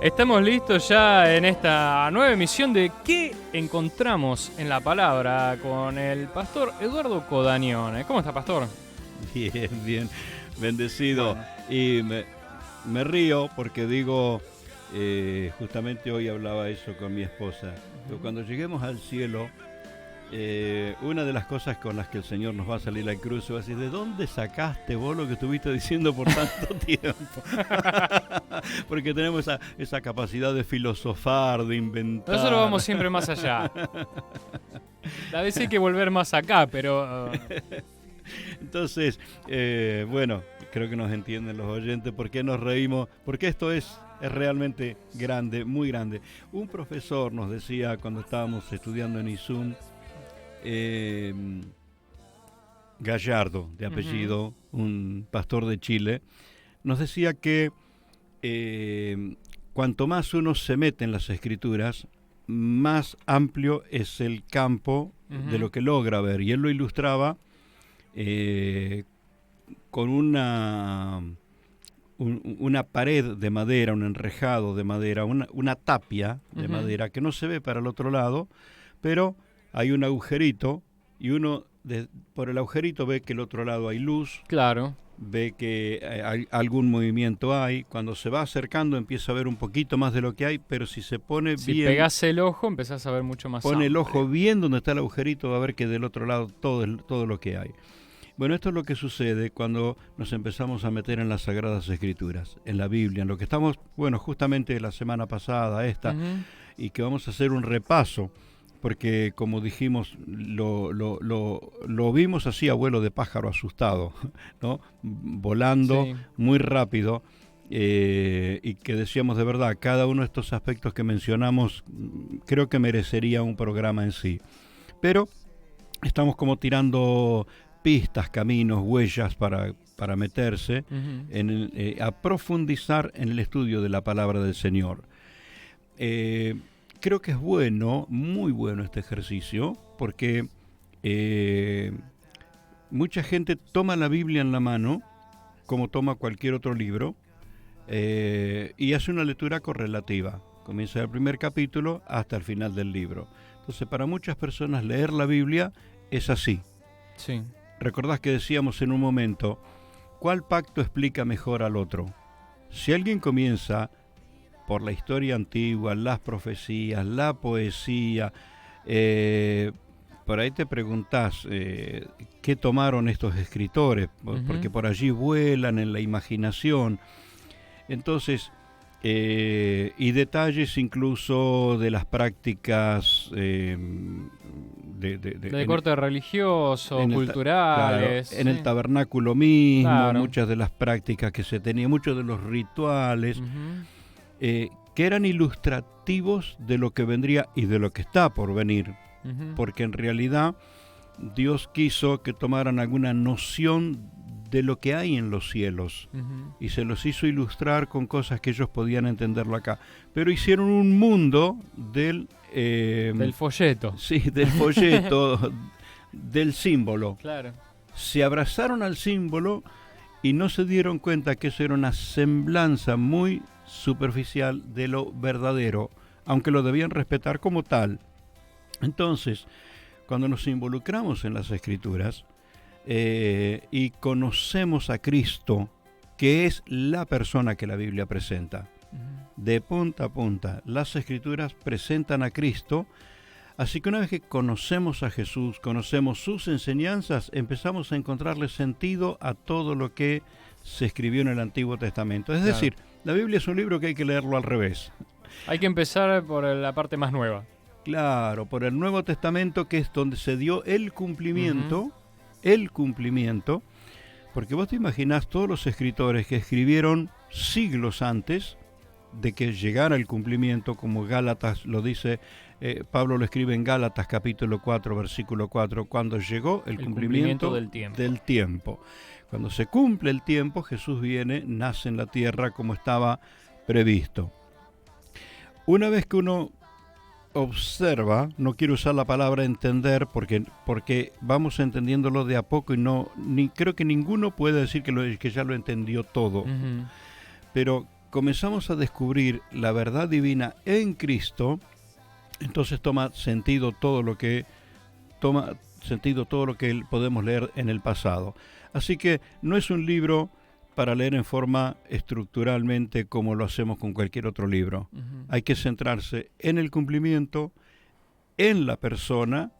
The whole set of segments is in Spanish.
Estamos listos ya en esta nueva emisión de ¿Qué encontramos en la palabra? Con el pastor Eduardo Codañone. ¿Cómo está, pastor? Bien, bien, bendecido. Bueno. Y me río porque digo, justamente hoy hablaba eso con mi esposa, que cuando lleguemos al cielo, una de las cosas con las que el Señor nos va a salir al cruce va a decir: ¿de dónde sacaste vos lo que estuviste diciendo por tanto tiempo? Porque tenemos esa capacidad de filosofar, de inventar. Nosotros vamos siempre más allá. A veces hay que volver más acá, pero... Entonces, bueno, creo que nos entienden los oyentes por qué nos reímos, porque esto es realmente grande, muy grande. Un profesor nos decía cuando estábamos estudiando en ISUN, Gallardo, de apellido, un pastor de Chile, nos decía que cuanto más uno se mete en las escrituras, más amplio es el campo de lo que logra ver. Y él lo ilustraba con una pared de madera, un enrejado de madera, una tapia de madera que no se ve para el otro lado, pero hay un agujerito y uno por el agujerito ve que el otro lado hay luz. Claro. Ve que algún movimiento hay. Cuando se va acercando empieza a ver un poquito más de lo que hay, pero si se pone Si bien... pegás el ojo, empezás a ver mucho más Pone el amplio. ojo bien donde está el agujerito, va a ver que del otro lado todo lo que hay. Bueno, esto es lo que sucede cuando nos empezamos a meter en las Sagradas Escrituras, en la Biblia, en lo que estamos, bueno, justamente la semana pasada y que vamos a hacer un repaso, porque como dijimos, lo vimos así a vuelo de pájaro asustado, ¿no? Volando muy rápido, y que decíamos de verdad, cada uno de estos aspectos que mencionamos creo que merecería un programa en sí. Pero estamos como tirando pistas, caminos, huellas para meterse a profundizar en el estudio de la palabra del Señor. Creo que es bueno, muy bueno este ejercicio, porque mucha gente toma la Biblia en la mano, como toma cualquier otro libro, y hace una lectura correlativa. Comienza el primer capítulo hasta el final del libro. Entonces, para muchas personas leer la Biblia es así. Sí. Recordás que decíamos en un momento, ¿cuál pacto explica mejor al otro? Si alguien comienza por la historia antigua, las profecías, la poesía, por ahí te preguntás qué tomaron estos escritores, porque por allí vuelan en la imaginación. Entonces, y detalles incluso de las prácticas de corte religioso, culturales. Claro, en el tabernáculo mismo, muchas de las prácticas que se tenían, muchos de los rituales, que eran ilustrativos de lo que vendría y de lo que está por venir, porque en realidad Dios quiso que tomaran alguna noción de lo que hay en los cielos y se los hizo ilustrar con cosas que ellos podían entenderlo acá, pero hicieron un mundo del folleto. Sí, del folleto, del símbolo. Claro. Se abrazaron al símbolo y no se dieron cuenta que eso era una semblanza muy superficial de lo verdadero, aunque lo debían respetar como tal. Entonces, cuando nos involucramos en las Escrituras y conocemos a Cristo, que es la persona que la Biblia presenta, de punta a punta, las Escrituras presentan a Cristo. Así que una vez que conocemos a Jesús, conocemos sus enseñanzas, empezamos a encontrarle sentido a todo lo que se escribió en el Antiguo Testamento. Es decir, la Biblia es un libro que hay que leerlo al revés. Hay que empezar por la parte más nueva. Claro, por el Nuevo Testamento, que es donde se dio el cumplimiento, porque vos te imaginás todos los escritores que escribieron siglos antes de que llegara el cumplimiento, como Gálatas lo dice, Pablo lo escribe en Gálatas capítulo 4, versículo 4, cuando llegó el cumplimiento del tiempo. Cuando se cumple el tiempo, Jesús viene, nace en la tierra como estaba previsto. Una vez que uno observa, no quiero usar la palabra entender porque vamos entendiéndolo de a poco y creo que ninguno puede decir que ya lo entendió todo. Pero comenzamos a descubrir la verdad divina en Cristo, entonces toma sentido todo lo que podemos leer en el pasado. Así que no es un libro para leer en forma estructuralmente como lo hacemos con cualquier otro libro. Hay que centrarse en el cumplimiento, en la persona,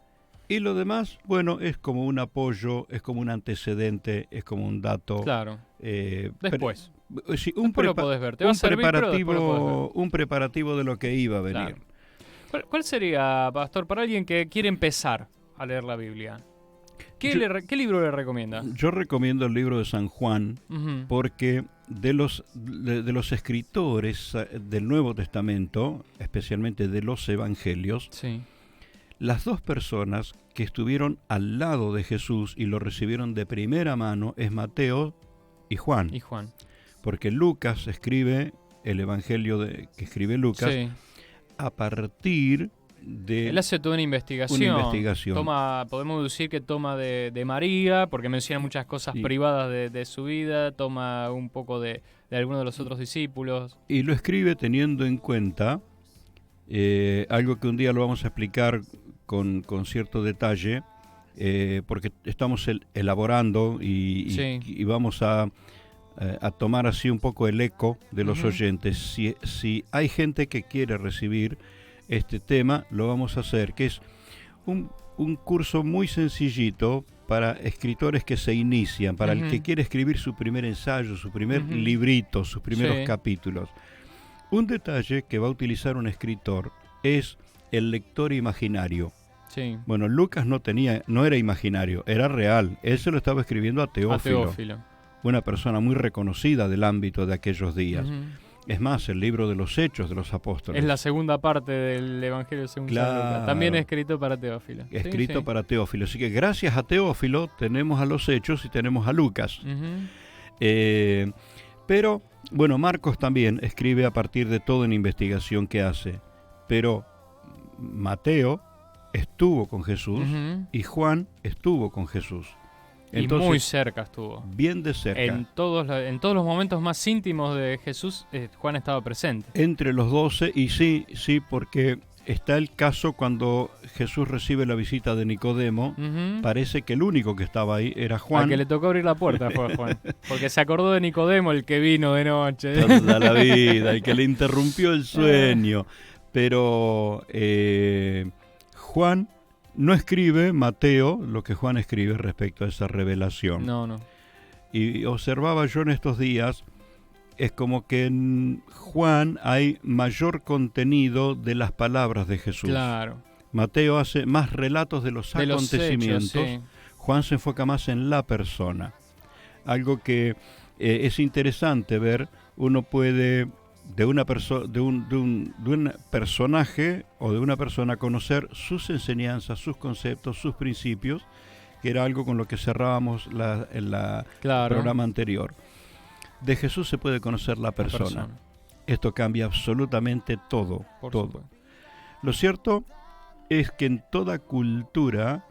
y lo demás, bueno, es como un apoyo, es como un antecedente, es como un dato. Claro. Después. Sí, después lo podés ver. Te va a servir, pero después lo podés ver. Un preparativo de lo que iba a venir. Claro. ¿Cuál sería, Pastor, para alguien que quiere empezar a leer la Biblia? ¿Qué libro le recomienda? Yo recomiendo el libro de San Juan, porque de los escritores del Nuevo Testamento, especialmente de los Evangelios, sí, las dos personas que estuvieron al lado de Jesús y lo recibieron de primera mano es Mateo y Juan. Porque Lucas escribe el Evangelio que escribe Lucas, sí, a partir de... Él hace toda una investigación. Podemos decir que toma de María, porque menciona muchas cosas privadas de su vida, toma un poco de algunos de los otros discípulos. Y lo escribe teniendo en cuenta algo que un día lo vamos a explicar con cierto detalle, porque estamos elaborando y vamos a tomar así un poco el eco de los oyentes. Si hay gente que quiere recibir este tema, lo vamos a hacer, que es un curso muy sencillito para escritores que se inician, para el que quiere escribir su primer ensayo, su primer librito, sus primeros capítulos. Un detalle que va a utilizar un escritor es el lector imaginario. Sí. Bueno, Lucas no era imaginario, era real. Él se lo estaba escribiendo a Teófilo. Una persona muy reconocida del ámbito de aquellos días. Es más, el libro de los Hechos de los Apóstoles. Es la segunda parte del Evangelio según San Lucas. También escrito para Teófilo. Escrito para Teófilo. Así que gracias a Teófilo tenemos a los Hechos y tenemos a Lucas. Pero, bueno, Marcos también escribe a partir de toda una investigación que hace. Pero Mateo estuvo con Jesús y Juan estuvo con Jesús. Entonces, y muy cerca estuvo. Bien de cerca. En todos los momentos más íntimos de Jesús, Juan estaba presente. Entre los 12, y sí, porque está el caso cuando Jesús recibe la visita de Nicodemo. Parece que el único que estaba ahí era Juan. Al que le tocó abrir la puerta fue Juan. Porque se acordó de Nicodemo, el que vino de noche. Toda la vida, el que le interrumpió el sueño. Pero Juan no escribe, Mateo, lo que Juan escribe respecto a esa revelación. No. Y observaba yo en estos días, es como que en Juan hay mayor contenido de las palabras de Jesús. Claro. Mateo hace más relatos de los acontecimientos. Hechos, sí. Juan se enfoca más en la persona. Algo que es interesante ver. Uno puede de un personaje o de una persona conocer sus enseñanzas, sus conceptos, sus principios, que era algo con lo que cerrábamos el programa anterior. De Jesús se puede conocer la persona. Esto cambia absolutamente todo. Todo. Lo cierto es que en toda cultura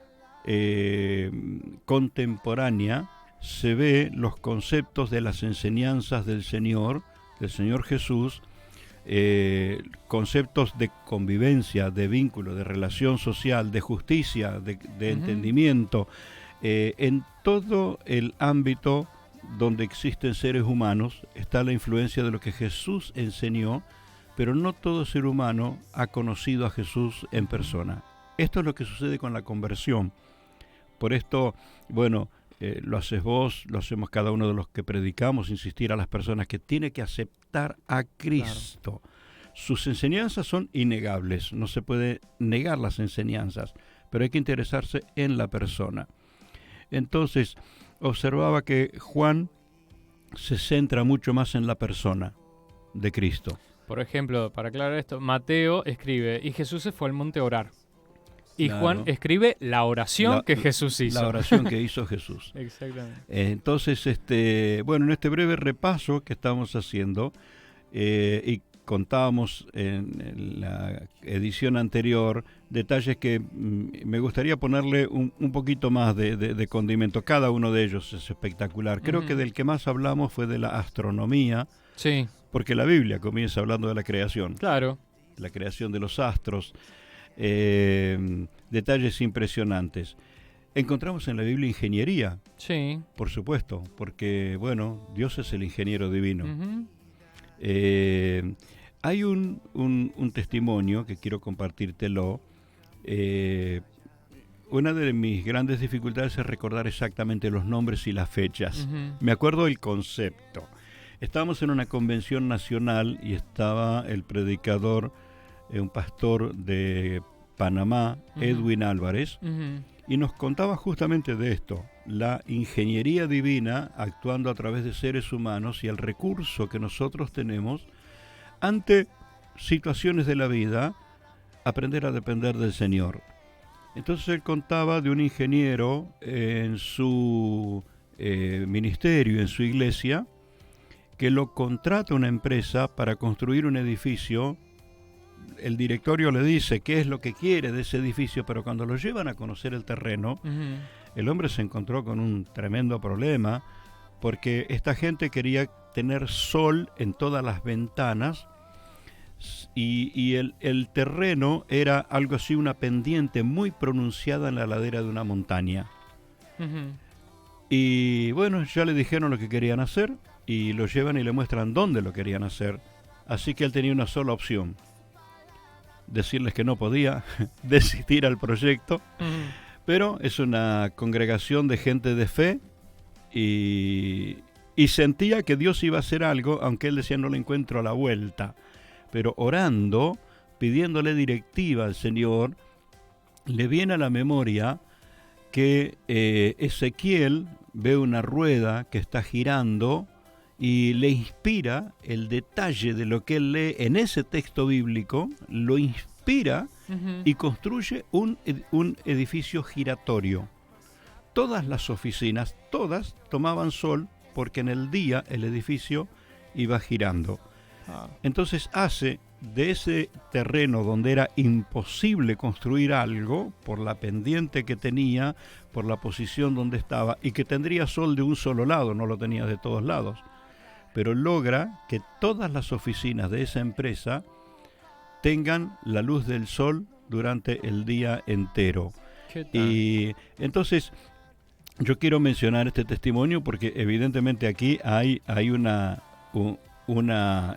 contemporánea se ve los conceptos de las enseñanzas del Señor Jesús, conceptos de convivencia, de vínculo, de relación social, de justicia, de entendimiento, en todo el ámbito donde existen seres humanos está la influencia de lo que Jesús enseñó, pero no todo ser humano ha conocido a Jesús en persona. Esto es lo que sucede con la conversión. Por esto, bueno, lo haces vos, lo hacemos cada uno de los que predicamos, insistir a las personas que tienen que aceptar a Cristo. Claro. Sus enseñanzas son innegables, no se puede negar las enseñanzas, pero hay que interesarse en la persona. Entonces, observaba que Juan se centra mucho más en la persona de Cristo. Por ejemplo, para aclarar esto, Mateo escribe, y Jesús se fue al monte a orar. Y claro. Juan escribe la oración que Jesús hizo. La oración que hizo Jesús. Exactamente. Entonces, bueno, en este breve repaso que estamos haciendo, y contábamos en la edición anterior detalles que me gustaría ponerle un poquito más de condimento. Cada uno de ellos es espectacular. Creo que del que más hablamos fue de la astronomía. Sí. porque la Biblia comienza hablando de la creación. Claro. La creación de los astros, detalles impresionantes. Encontramos en la Biblia ingeniería. Sí. Por supuesto, porque, bueno, Dios es el ingeniero divino. Uh-huh. Hay un testimonio que quiero compartírtelo. Una de mis grandes dificultades es recordar exactamente los nombres y las fechas. Uh-huh. Me acuerdo del concepto. Estábamos en una convención nacional y estaba el predicador, un pastor de Panamá, uh-huh, Edwin Álvarez, uh-huh, y nos contaba justamente de esto, la ingeniería divina actuando a través de seres humanos y el recurso que nosotros tenemos ante situaciones de la vida, aprender a depender del Señor. Entonces él contaba de un ingeniero en su ministerio, en su iglesia, que lo contrata una empresa para construir un edificio. El directorio le dice qué es lo que quiere de ese edificio, pero cuando lo llevan a conocer el terreno, uh-huh, el hombre se encontró con un tremendo problema, porque esta gente quería tener sol en todas las ventanas, y el terreno era algo así, una pendiente muy pronunciada en la ladera de una montaña. Uh-huh. Y bueno, ya le dijeron lo que querían hacer, y lo llevan y le muestran dónde lo querían hacer. Así que él tenía una sola opción: decirles que no podía, desistir al proyecto. Uh-huh. Pero es una congregación de gente de fe y sentía que Dios iba a hacer algo, aunque él decía no le encuentro la vuelta. Pero orando, pidiéndole directiva al Señor, le viene a la memoria que Ezequiel ve una rueda que está girando y le inspira el detalle de lo que él lee en ese texto bíblico, lo inspira, uh-huh, y construye un edificio giratorio. Todas las oficinas, todas tomaban sol porque en el día el edificio iba girando. Entonces hace de ese terreno donde era imposible construir algo, por la pendiente que tenía, por la posición donde estaba, y que tendría sol de un solo lado, no lo tenía de todos lados, pero logra que todas las oficinas de esa empresa tengan la luz del sol durante el día entero. Y entonces yo quiero mencionar este testimonio porque evidentemente aquí hay una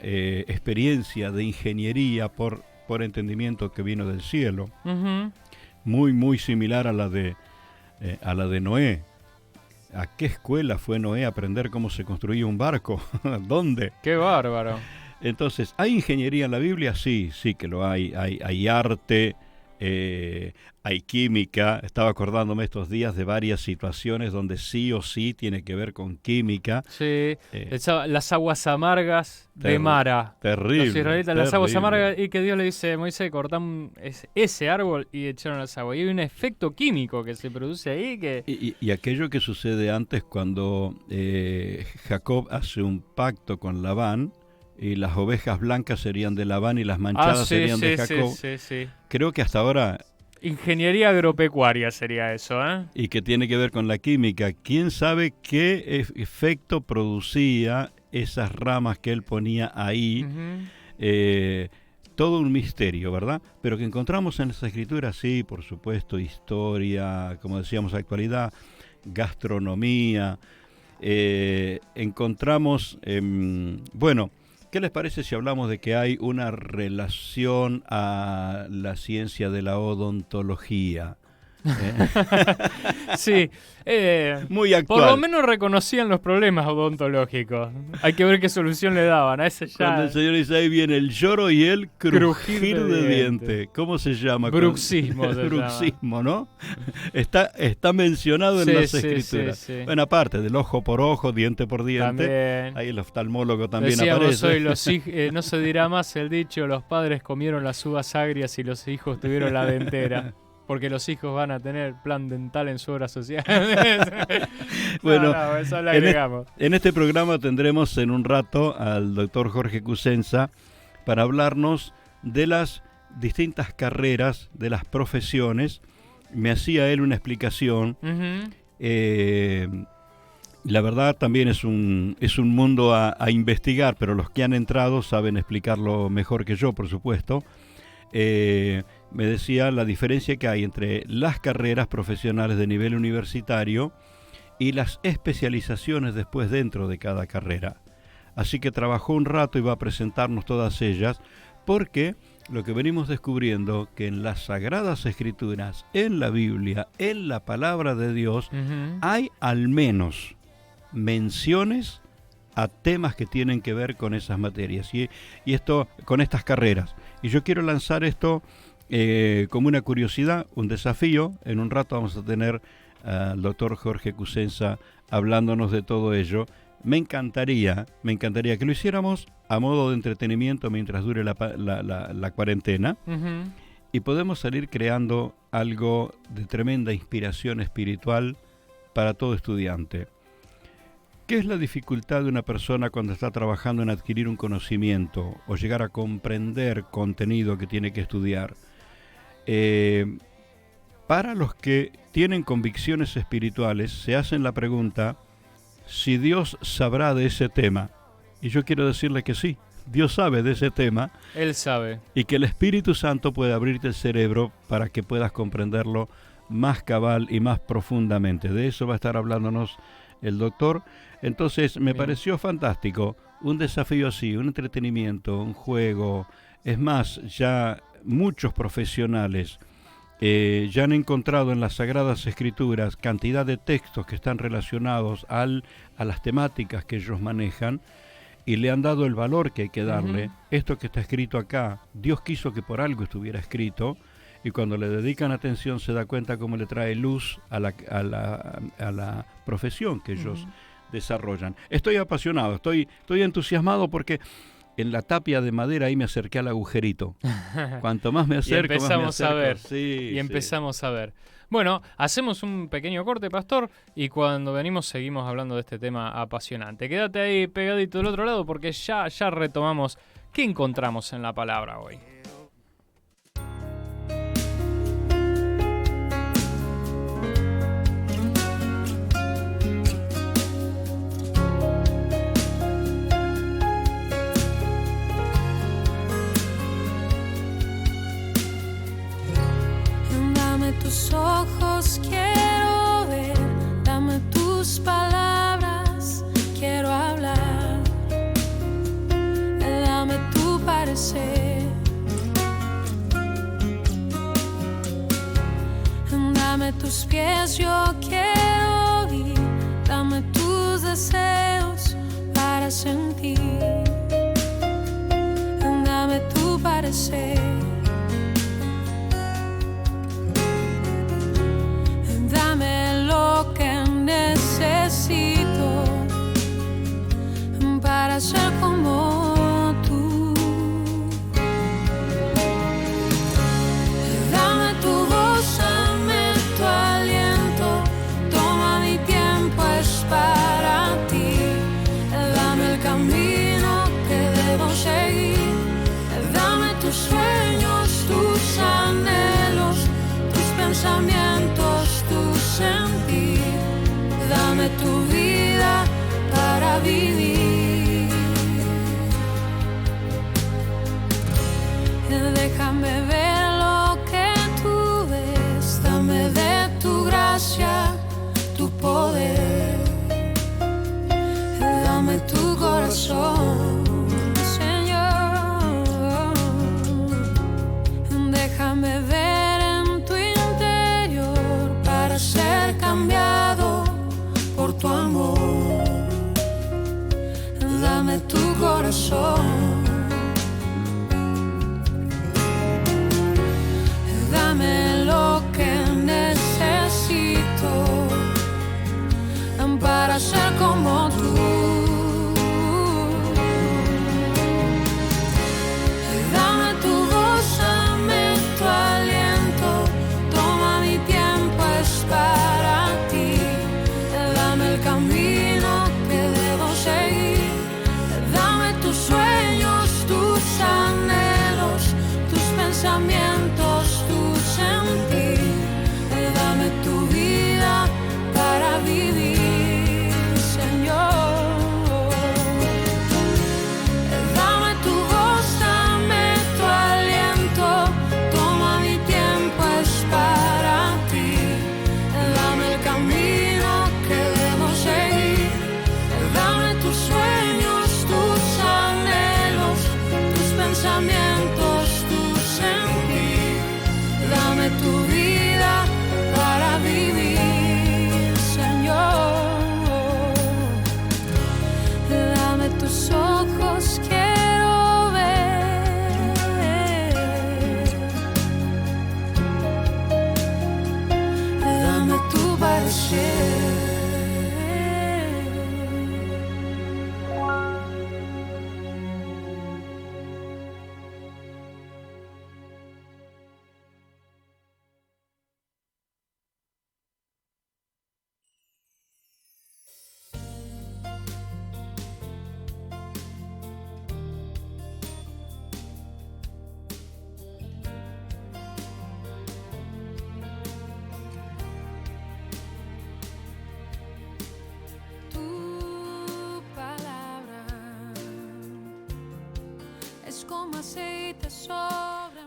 experiencia de ingeniería por entendimiento que vino del cielo, uh-huh, muy similar a la de Noé. ¿A qué escuela fue Noé a aprender cómo se construía un barco? ¿Dónde? ¡Qué bárbaro! Entonces, ¿hay ingeniería en la Biblia? Sí que lo hay. Hay arte, hay química. Estaba acordándome estos días de varias situaciones donde sí o sí tiene que ver con química. Sí, las aguas amargas de Mara. Terrible. Los israelitas, las aguas amargas, y que Dios le dice a Moisés, cortamos ese árbol y echaron las aguas. Y hay un efecto químico que se produce ahí. Y aquello que sucede antes cuando Jacob hace un pacto con Labán, y las ovejas blancas serían de Labán y las manchadas serían de Jacob. Sí. Creo que hasta ahora... Ingeniería agropecuaria sería eso, ¿eh? Y que tiene que ver con la química. ¿Quién sabe qué efecto producía esas ramas que él ponía ahí? Uh-huh. Todo un misterio, ¿verdad? Pero que encontramos en las escrituras, sí, por supuesto, historia, como decíamos, actualidad, gastronomía. Encontramos, bueno... ¿Qué les parece si hablamos de que hay una relación a la ciencia de la odontología? Sí, muy actual. Por lo menos reconocían los problemas odontológicos. Hay que ver qué solución le daban a ese ya. Cuando el señor dice ahí viene el lloro y el crujir de diente. ¿Cómo se llama? Bruxismo. Bruxismo, ¿no? Está mencionado en las escrituras. Sí. Bueno, aparte del ojo por ojo, diente por diente. También. Ahí el oftalmólogo también aparece. Hoy no se dirá más el dicho, los padres comieron las uvas agrias y los hijos tuvieron la dentera. Porque los hijos van a tener plan dental en su obra social. Bueno, eso lo agregamos. En este programa tendremos en un rato al doctor Jorge Cusenza para hablarnos de las distintas carreras, de las profesiones. Me hacía él una explicación. Uh-huh. La verdad también es un mundo a investigar, pero los que han entrado saben explicarlo mejor que yo, por supuesto. Me decía la diferencia que hay entre las carreras profesionales de nivel universitario y las especializaciones después dentro de cada carrera. Así que trabajó un rato y va a presentarnos todas ellas, porque lo que venimos descubriendo que en las Sagradas Escrituras, en la Biblia, en la Palabra de Dios, hay al menos menciones a temas que tienen que ver con esas materias y esto con estas carreras. Y yo quiero lanzar esto como una curiosidad, un desafío. En un rato vamos a tener al doctor Jorge Cusenza hablándonos de todo ello. Me encantaría que lo hiciéramos a modo de entretenimiento mientras dure la cuarentena, y podemos salir creando algo de tremenda inspiración espiritual para todo estudiante. ¿Qué es la dificultad de una persona cuando está trabajando en adquirir un conocimiento o llegar a comprender contenido que tiene que estudiar? Para los que tienen convicciones espirituales, se hacen la pregunta si Dios sabrá de ese tema. Y yo quiero decirle que sí, Dios sabe de ese tema. Él sabe. Y que el Espíritu Santo puede abrirte el cerebro para que puedas comprenderlo más cabal y más profundamente. De eso va a estar hablándonos el doctor. Entonces me pareció fantástico, un desafío así, un entretenimiento, un juego. Es más, ya muchos profesionales ya han encontrado en las Sagradas Escrituras cantidad de textos que están relacionados a las temáticas que ellos manejan, y le han dado el valor que hay que darle. Esto que está escrito acá, Dios quiso que por algo estuviera escrito, y cuando le dedican atención se da cuenta cómo le trae luz a la profesión que ellos desarrollan. Estoy apasionado, estoy entusiasmado porque en la tapia de madera ahí me acerqué al agujerito. Cuanto más me acerco, empezamos más me acerco. A ver. Sí, y empezamos a ver. Bueno, hacemos un pequeño corte, Pastor, y cuando venimos seguimos hablando de este tema apasionante. Quédate ahí pegadito del otro lado porque ya retomamos qué encontramos en la palabra hoy. Tus ojos quiero ver, dame tus palabras, quiero hablar, dame tu parecer, dame tus pies, yo quiero ir, dame tus deseos para sentir, dame tu parecer. Dame lo que necesito para ser como tú. Dame tu voz, dame tu aliento. Toma mi tiempo, es para ti. Dame el camino que debo seguir. Dame tus sueños, tus anhelos, tus pensamientos, tu sentir. Dame tu vida para vivir. Déjame ver lo que tú ves. Dame de tu gracia, tu poder. Dame tu corazón, Señor. Déjame ver en tu interior para ser cambiado por tu amor. Dame tu corazón. es como aceite sobre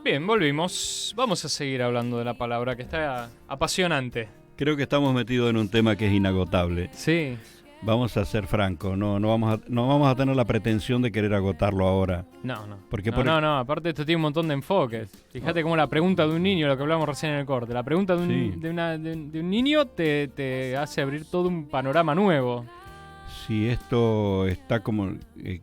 Bien, volvimos. Vamos a seguir hablando de la palabra, que está apasionante. Creo que estamos metidos en un tema que es inagotable. Sí. Vamos a ser francos, no vamos a tener la pretensión de querer agotarlo ahora. No. Porque No, aparte esto tiene un montón de enfoques. Fíjate cómo la pregunta de un niño, lo que hablamos recién en el corte, la pregunta de un niño te hace abrir todo un panorama nuevo. Si esto está como...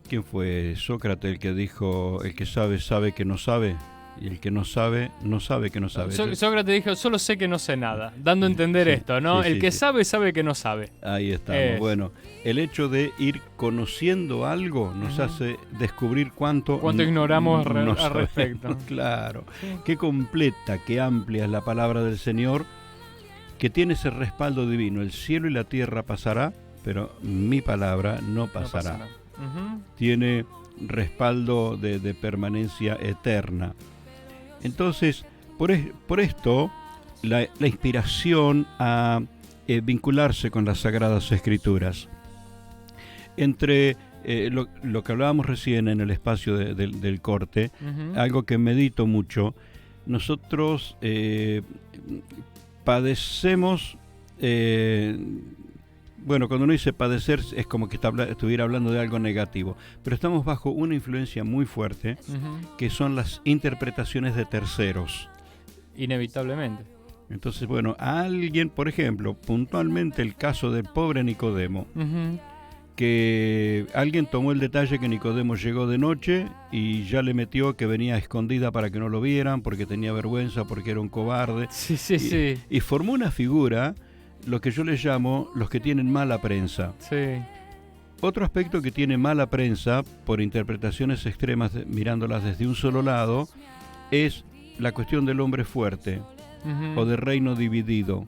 ¿quién fue? Sócrates el que dijo, el que sabe, sabe que no sabe, y el que no sabe, no sabe que no sabe. Sócrates dijo, solo sé que no sé nada, dando a entender Sí, esto, ¿no? sí, el sí, que sí. sabe, sabe que no sabe. Ahí estamos. Bueno, el hecho de ir conociendo algo nos hace descubrir cuánto ignoramos no al sabemos. respecto. Claro. Sí. Qué completa, qué amplia es la palabra del Señor, que tiene ese respaldo divino. El cielo y la tierra pasará, pero mi palabra no pasará. Ujú. Tiene respaldo de permanencia eterna. Entonces, por esto, la inspiración a vincularse con las Sagradas Escrituras. Entre lo que hablábamos recién en el espacio del corte, Ujú. algo que medito mucho, nosotros padecemos, bueno, cuando uno dice padecer es como que estuviera hablando de algo negativo, pero estamos bajo una influencia muy fuerte, Ujú. que son las interpretaciones de terceros. Inevitablemente. Entonces, bueno, a alguien, por ejemplo, puntualmente el caso del pobre Nicodemo, Ujú. que alguien tomó el detalle que Nicodemo llegó de noche y ya le metió que venía escondida para que no lo vieran, porque tenía vergüenza, porque era un cobarde. Sí. Y formó una figura, lo que yo les llamo los que tienen mala prensa. Sí. Otro aspecto que tiene mala prensa, por interpretaciones extremas, mirándolas desde un solo lado, es la cuestión del hombre fuerte Ujú. o del reino dividido.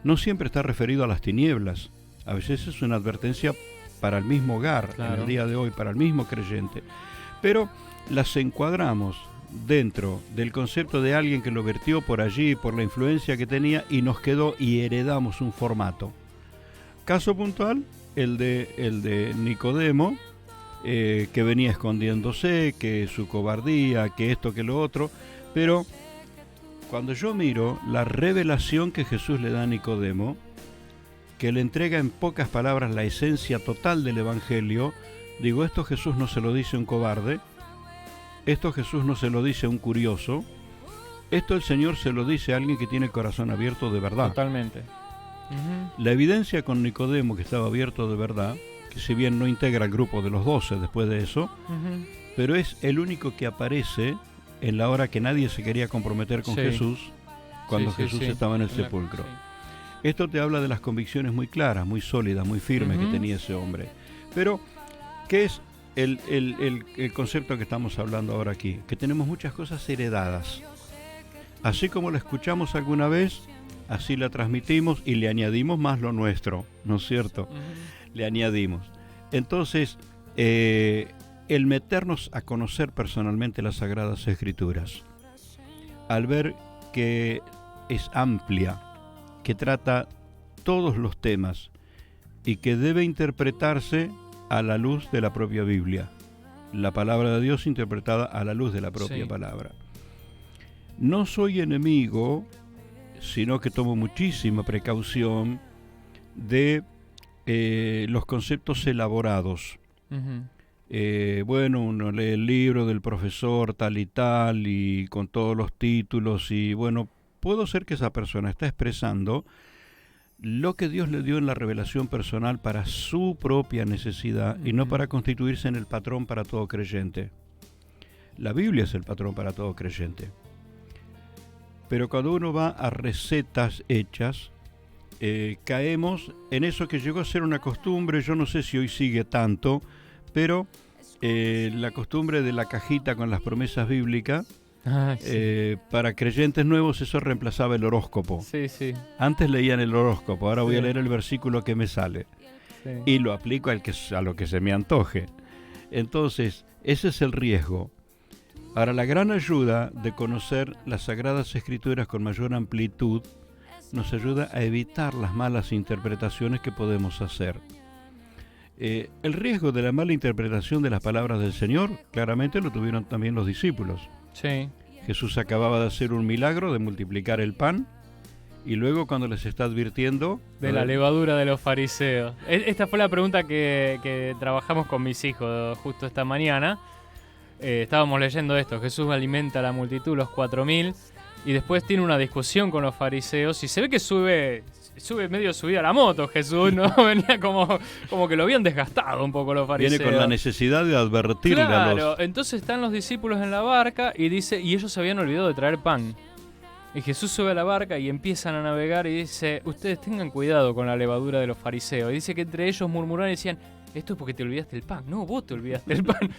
No siempre está referido a las tinieblas. A veces es una advertencia para el mismo hogar, Claro. en el día de hoy, para el mismo creyente. Pero las encuadramos dentro del concepto de alguien que lo vertió por allí, por la influencia que tenía, y nos quedó y heredamos un formato. Caso puntual, el de Nicodemo, que venía escondiéndose, que su cobardía, que esto, que lo otro, pero cuando yo miro la revelación que Jesús le da a Nicodemo, que le entrega en pocas palabras la esencia total del Evangelio, digo, esto Jesús no se lo dice a un cobarde, esto Jesús no se lo dice a un curioso, esto el Señor se lo dice a alguien que tiene el corazón abierto de verdad. Totalmente. Ujú. La evidencia con Nicodemo, que estaba abierto de verdad, que si bien no integra el grupo de los 12 después de eso, Ujú. pero es el único que aparece en la hora que nadie se quería comprometer con Sí. Jesús, cuando Sí. Jesús estaba en el sepulcro. Sí. Esto te habla de las convicciones muy claras, muy sólidas, muy firmes Ujú. que tenía ese hombre. Pero, ¿qué es el concepto que estamos hablando ahora aquí? Que tenemos muchas cosas heredadas. Así como la escuchamos alguna vez, así la transmitimos y le añadimos más lo nuestro, ¿no es cierto? Ujú. Le añadimos. Entonces, el meternos a conocer personalmente las Sagradas Escrituras, al ver que es amplia, que trata todos los temas y que debe interpretarse a la luz de la propia Biblia, la palabra de Dios interpretada a la luz de la propia Sí. palabra. No soy enemigo, sino que tomo muchísima precaución de los conceptos elaborados. Ujú. Bueno, uno lee el libro del profesor tal y con todos los títulos y bueno, puede ser que esa persona está expresando lo que Dios le dio en la revelación personal para su propia necesidad y no Ujú. para constituirse en el patrón para todo creyente. La Biblia es el patrón para todo creyente. Pero cuando uno va a recetas hechas, caemos en eso que llegó a ser una costumbre, yo no sé si hoy sigue tanto, pero la costumbre de la cajita con las promesas bíblicas, Sí. para creyentes nuevos eso reemplazaba el horóscopo. Sí. Antes leían el horóscopo, ahora voy a Sí. leer el versículo que me sale Sí. y lo aplico a lo que se me antoje. Entonces, ese es el riesgo. Ahora, la gran ayuda de conocer las Sagradas Escrituras con mayor amplitud nos ayuda a evitar las malas interpretaciones que podemos hacer. El riesgo de la mala interpretación de las palabras del Señor, claramente lo tuvieron también los discípulos. Sí. Jesús acababa de hacer un milagro de multiplicar el pan, y luego cuando les está advirtiendo... De la levadura de los fariseos. Esta fue la pregunta que trabajamos con mis hijos justo esta mañana. Estábamos leyendo esto, Jesús alimenta a la multitud, los 4.000, y después tiene una discusión con los fariseos, y se ve que sube medio subido a la moto Jesús, ¿no? Venía como que lo habían desgastado un poco los fariseos. Viene con la necesidad de advertirle a los... Claro, entonces están los discípulos en la barca y dice, y ellos se habían olvidado de traer pan. Y Jesús sube a la barca y empiezan a navegar y dice, ustedes tengan cuidado con la levadura de los fariseos. Y dice que entre ellos murmuraron y decían, esto es porque te olvidaste el pan. No, vos te olvidaste el pan.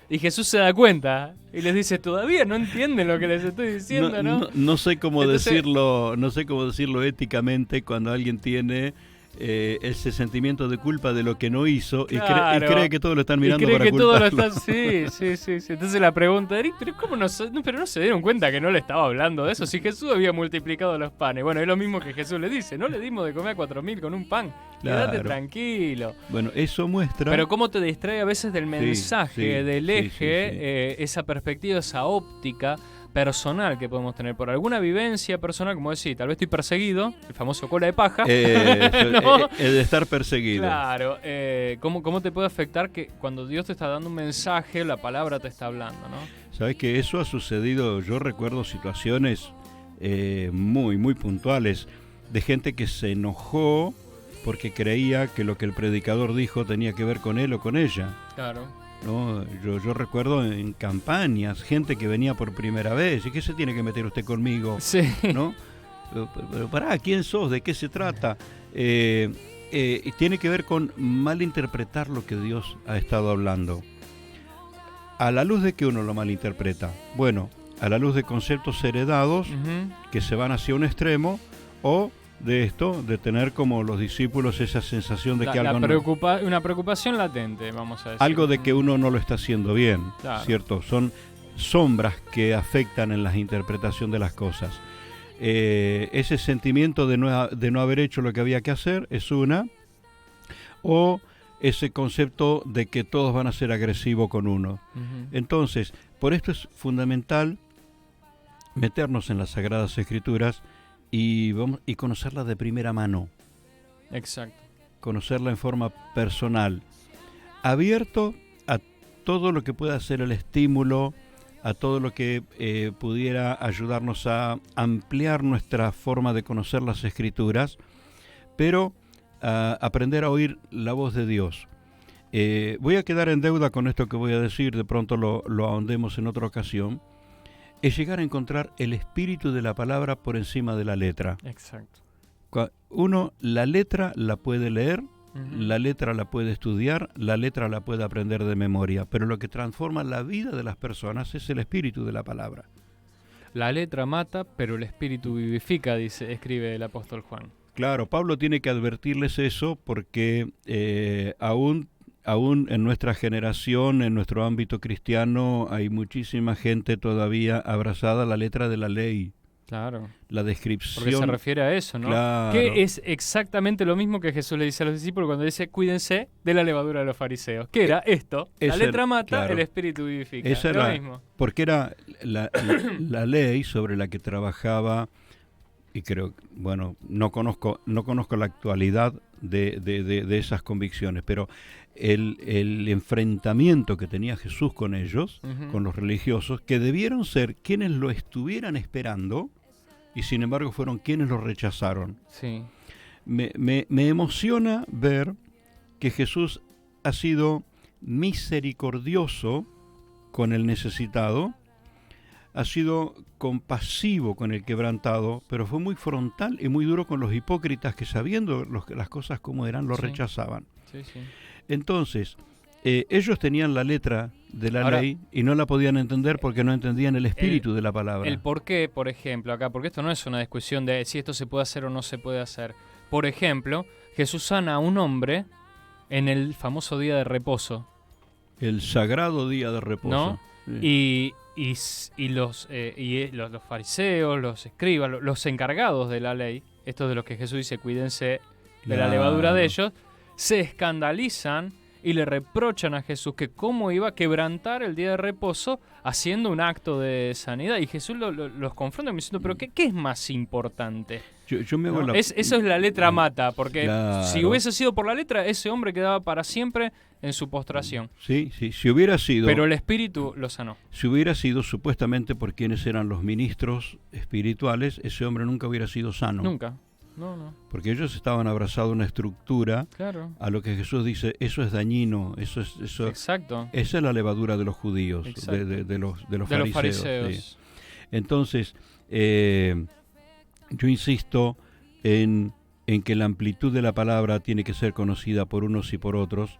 Y Jesús se da cuenta y les dice, todavía no entienden lo que les estoy diciendo, ¿no? No sé cómo Entonces, decirlo éticamente cuando alguien tiene ese sentimiento de culpa de lo que no hizo, claro, y cree que todo lo están mirando y cree para que todo lo culparlo. están, sí. Entonces la pregunta es, pero ¿cómo pero no se dieron cuenta que no le estaba hablando de eso? Si Jesús había multiplicado los panes. Bueno, es lo mismo que Jesús le dice, no le dimos de comer a 4.000 con un pan. Claro. Quédate tranquilo. Bueno, eso muestra... Pero cómo te distrae a veces del mensaje, del eje, sí. Esa perspectiva, esa óptica personal que podemos tener por alguna vivencia personal, como decir, tal vez estoy perseguido, el famoso cola de paja. ¿No? El de estar perseguido. Claro, ¿cómo te puede afectar que cuando Dios te está dando un mensaje, la palabra te está hablando, ¿no? Sabes que eso ha sucedido, yo recuerdo situaciones muy, muy puntuales de gente que se enojó porque creía que lo que el predicador dijo tenía que ver con él o con ella. Claro. ¿No? Yo recuerdo en campañas, gente que venía por primera vez, ¿y qué se tiene que meter usted conmigo? Sí. ¿No? Pero pará, ¿quién sos? ¿De qué se trata? Tiene que ver con malinterpretar lo que Dios ha estado hablando. ¿A la luz de que uno lo malinterpreta? Bueno, a la luz de conceptos heredados que se van hacia un extremo, o de esto, de tener como los discípulos esa sensación de que algo una preocupación latente, vamos a decir. algo de que uno no lo está haciendo bien, claro. ¿Cierto? Son sombras que afectan en la interpretación de las cosas. Ese sentimiento de no haber hecho lo que había que hacer es una, o ese concepto de que todos van a ser agresivos con uno. Entonces, por esto es fundamental meternos en las Sagradas Escrituras y conocerla de primera mano. Exacto. Conocerla en forma personal, abierto a todo lo que pueda ser el estímulo, a todo lo que pudiera ayudarnos a ampliar nuestra forma de conocer las Escrituras, pero a aprender a oír la voz de Dios. Voy a quedar en deuda con esto que voy a decir, de pronto lo ahondemos en otra ocasión. Es llegar a encontrar el espíritu de la palabra por encima de la letra. Exacto. Uno, la letra la puede leer, la letra la puede estudiar, la letra la puede aprender de memoria, pero lo que transforma la vida de las personas es el espíritu de la palabra. La letra mata, pero el espíritu vivifica, escribe el apóstol Juan. Claro, Pablo tiene que advertirles eso porque aún en nuestra generación, en nuestro ámbito cristiano, hay muchísima gente todavía abrazada a la letra de la ley. Claro. La descripción. Porque se refiere a eso, ¿no? Claro. Que es exactamente lo mismo que Jesús le dice a los discípulos cuando dice, cuídense de la levadura de los fariseos. ¿Qué era esto? La letra mata, claro. El espíritu vivifica. Esa lo era, mismo. porque era la ley sobre la que trabajaba, y creo, bueno, no conozco la actualidad de esas convicciones, pero el enfrentamiento que tenía Jesús con ellos, con los religiosos, que debieron ser quienes lo estuvieran esperando, y sin embargo fueron quienes lo rechazaron. Sí. Me emociona ver que Jesús ha sido misericordioso con el necesitado, ha sido compasivo con el quebrantado, pero fue muy frontal y muy duro con los hipócritas que, sabiendo las cosas como eran, lo rechazaban. Sí, sí. Entonces, ellos tenían la letra de la ley y no la podían entender porque no entendían el espíritu de la palabra. El por qué, por ejemplo, acá, porque esto no es una discusión de si esto se puede hacer o no se puede hacer. Por ejemplo, Jesús sana a un hombre en el famoso día de reposo. El sagrado día de reposo. ¿No? Sí. Y los fariseos, los escribas, los encargados de la ley, estos de los que Jesús dice, cuídense de la levadura de ellos, se escandalizan y le reprochan a Jesús que cómo iba a quebrantar el día de reposo haciendo un acto de sanidad. Y Jesús los confronta diciendo, pero ¿qué es más importante? Yo me hago ¿No? la... Eso es la letra mata, porque Claro. si hubiese sido por la letra, ese hombre quedaba para siempre en su postración. Sí, si hubiera sido... Pero el Espíritu lo sanó. Si hubiera sido supuestamente por quienes eran los ministros espirituales, ese hombre nunca hubiera sido sano. Nunca. No. Porque ellos estaban abrazados a una estructura, Claro. a lo que Jesús dice, eso es dañino, eso. Exacto. Esa es la levadura de los judíos, Exacto. de los De fariseos. los fariseos. Sí. Entonces, yo insisto en que la amplitud de la palabra tiene que ser conocida por unos y por otros.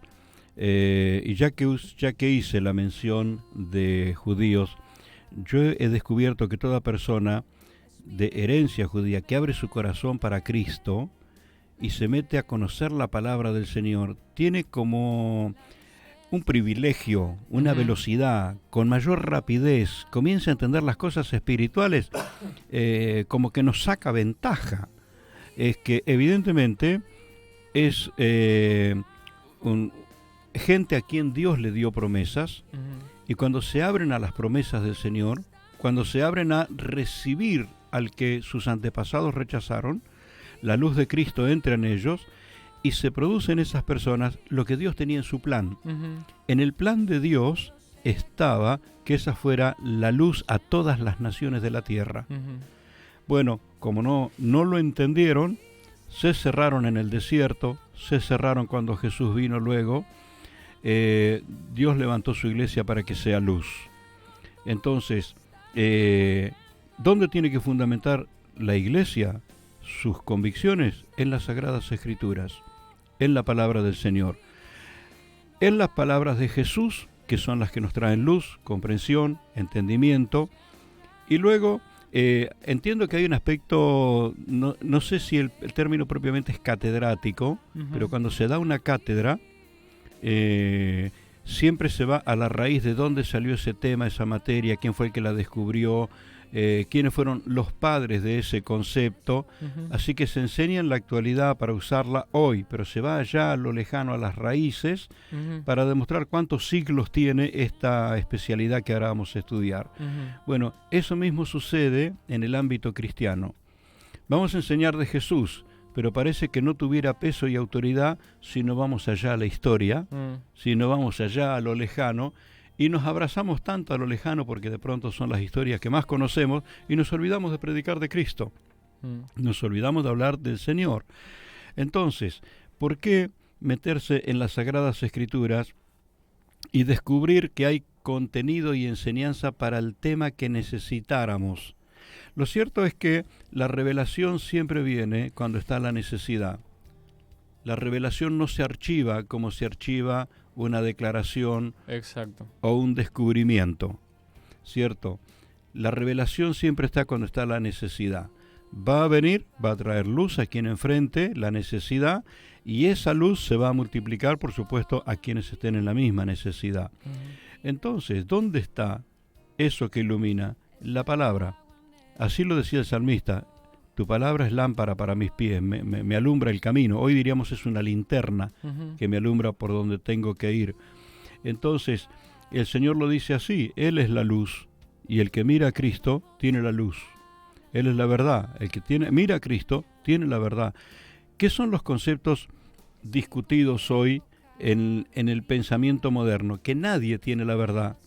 Y ya que hice la mención de judíos, yo he descubierto que toda persona de herencia judía que abre su corazón para Cristo y se mete a conocer la palabra del Señor, tiene como un privilegio, una velocidad, con mayor rapidez, comienza a entender las cosas espirituales, como que nos saca ventaja. Es que evidentemente es gente a quien Dios le dio promesas, y cuando se abren a las promesas del Señor, cuando se abren a recibir al que sus antepasados rechazaron, la luz de Cristo entra en ellos y se produce en esas personas lo que Dios tenía en su plan. En el plan de Dios estaba que esa fuera la luz a todas las naciones de la tierra. Bueno, como no lo entendieron, se cerraron en el desierto, se cerraron cuando Jesús vino luego. Dios levantó su iglesia para que sea luz. Entonces, ¿dónde tiene que fundamentar la iglesia sus convicciones? En las Sagradas Escrituras, en la palabra del Señor, en las palabras de Jesús, que son las que nos traen luz, comprensión, entendimiento. Y luego, entiendo que hay un aspecto, no sé si el término propiamente es catedrático, pero cuando se da una cátedra, siempre se va a la raíz de dónde salió ese tema, esa materia, quién fue el que la descubrió, quiénes fueron los padres de ese concepto. Así que se enseña en la actualidad para usarla hoy, pero se va allá a lo lejano, a las raíces, para demostrar cuántos siglos tiene esta especialidad que ahora vamos a estudiar. Bueno, eso mismo sucede en el ámbito cristiano. Vamos a enseñar de Jesús, pero parece que no tuviera peso y autoridad si no vamos allá a la historia, si no vamos allá a lo lejano, y nos abrazamos tanto a lo lejano porque de pronto son las historias que más conocemos y nos olvidamos de predicar de Cristo, nos olvidamos de hablar del Señor. Entonces, ¿por qué meterse en las Sagradas Escrituras y descubrir que hay contenido y enseñanza para el tema que necesitáramos? Lo cierto es que la revelación siempre viene cuando está la necesidad. La revelación no se archiva como se archiva una declaración o un descubrimiento, ¿cierto? La revelación siempre está cuando está la necesidad. Va a venir, va a traer luz a quien enfrente la necesidad, y esa luz se va a multiplicar, por supuesto, a quienes estén en la misma necesidad. Entonces, ¿dónde está eso que ilumina? La palabra. Así lo decía el salmista: tu palabra es lámpara para mis pies, me alumbra el camino. Hoy diríamos es una linterna que me alumbra por donde tengo que ir. Entonces, el Señor lo dice así: Él es la luz, y el que mira a Cristo tiene la luz. Él es la verdad. El que mira a Cristo tiene la verdad. ¿Qué son los conceptos discutidos hoy en el pensamiento moderno? Que nadie tiene la verdad.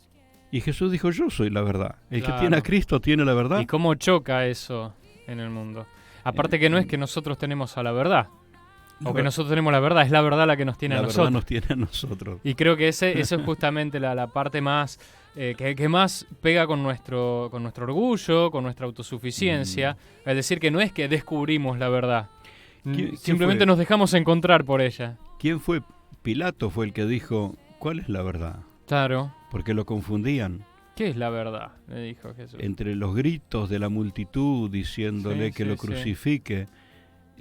Y Jesús dijo: yo soy la verdad. El que tiene a Cristo tiene la verdad. ¿Y cómo choca eso en el mundo? Aparte que no es que nosotros tenemos a la verdad, o que nosotros tenemos la verdad, es la verdad la que nos tiene a nosotros. La verdad nos tiene a nosotros. Y creo que eso es justamente la parte más que más pega con nuestro orgullo, con nuestra autosuficiencia. Es decir, que no es que descubrimos la verdad, simplemente nos dejamos encontrar por ella. ¿Quién fue? Pilato fue el que dijo: ¿cuál es la verdad? Claro. Porque lo confundían. ¿Qué es la verdad?, le dijo Jesús. Entre los gritos de la multitud diciéndole que lo crucifique,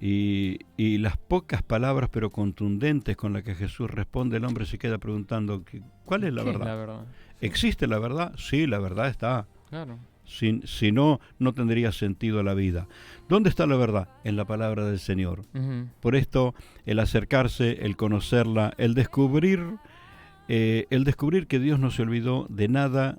y las pocas palabras pero contundentes con las que Jesús responde, el hombre se queda preguntando: ¿cuál es la verdad? ¿Es la verdad? ¿Existe la verdad? Sí, la verdad está. Claro. Si no, no tendría sentido la vida. ¿Dónde está la verdad? En la palabra del Señor. Por esto, el acercarse, el conocerla, el descubrir que Dios no se olvidó de nada,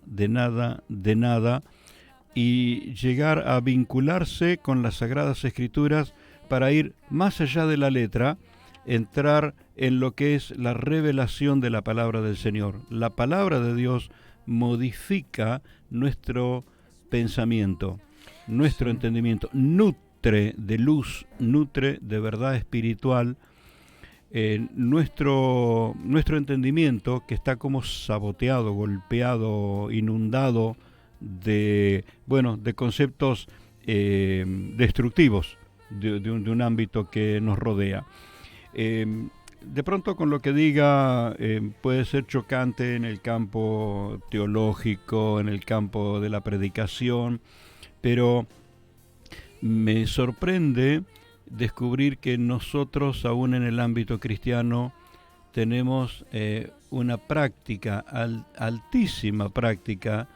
y llegar a vincularse con las Sagradas Escrituras para ir más allá de la letra, entrar en lo que es la revelación de la palabra del Señor. La palabra de Dios modifica nuestro pensamiento, nuestro entendimiento, nutre de luz, nutre de verdad espiritual nuestro entendimiento, que está como saboteado, golpeado, inundado de conceptos destructivos de un ámbito que nos rodea. De pronto, con lo que diga puede ser chocante en el campo teológico, en el campo de la predicación, pero me sorprende descubrir que nosotros, aún en el ámbito cristiano, tenemos una práctica, altísima práctica,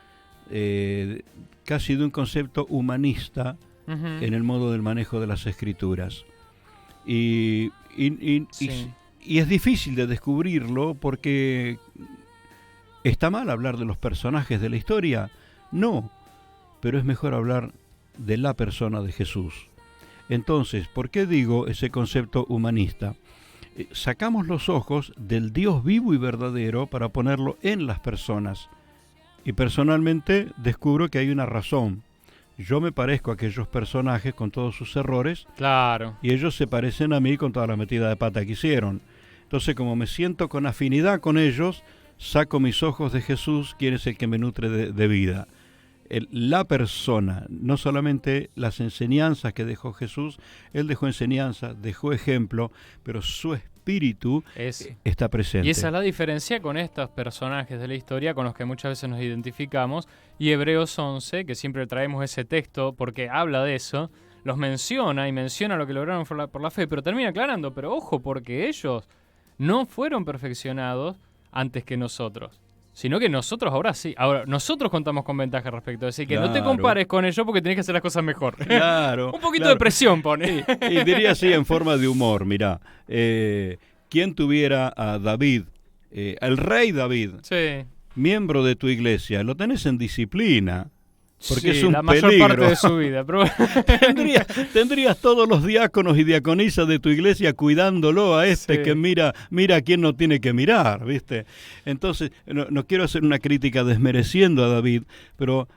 casi de un concepto humanista en el modo del manejo de las Escrituras. Y es difícil de descubrirlo, porque ¿está mal hablar de los personajes de la historia? No, pero es mejor hablar de la persona de Jesús. Entonces, ¿por qué digo ese concepto humanista? Sacamos los ojos del Dios vivo y verdadero para ponerlo en las personas. Y personalmente descubro que hay una razón. Yo me parezco a aquellos personajes con todos sus errores. Claro. Y ellos se parecen a mí con toda la metida de pata que hicieron. Entonces, como me siento con afinidad con ellos, saco mis ojos de Jesús, quien es el que me nutre de vida. La persona, no solamente las enseñanzas que dejó Jesús, Él dejó enseñanzas, dejó ejemplo, pero su espíritu está presente. Y esa es la diferencia con estos personajes de la historia con los que muchas veces nos identificamos. Y Hebreos 11, que siempre traemos ese texto porque habla de eso, los menciona y menciona lo que lograron por la fe, pero termina aclarando, pero ojo, porque ellos no fueron perfeccionados antes que nosotros, sino que nosotros ahora sí. Ahora, nosotros contamos con ventaja respecto a eso. Así que no te compares con ellos porque tenés que hacer las cosas mejor. Claro. Un poquito de presión pone. Y diría así en forma de humor, mirá. ¿Quién tuviera a David, el rey David, miembro de tu iglesia? Lo tenés en disciplina. Porque es un la mayor peligro. Parte de su vida. Pero... tendrías todos los diáconos y diaconisas de tu iglesia cuidándolo a que mira a quién no tiene que mirar, ¿viste? Entonces, no quiero hacer una crítica desmereciendo a David, pero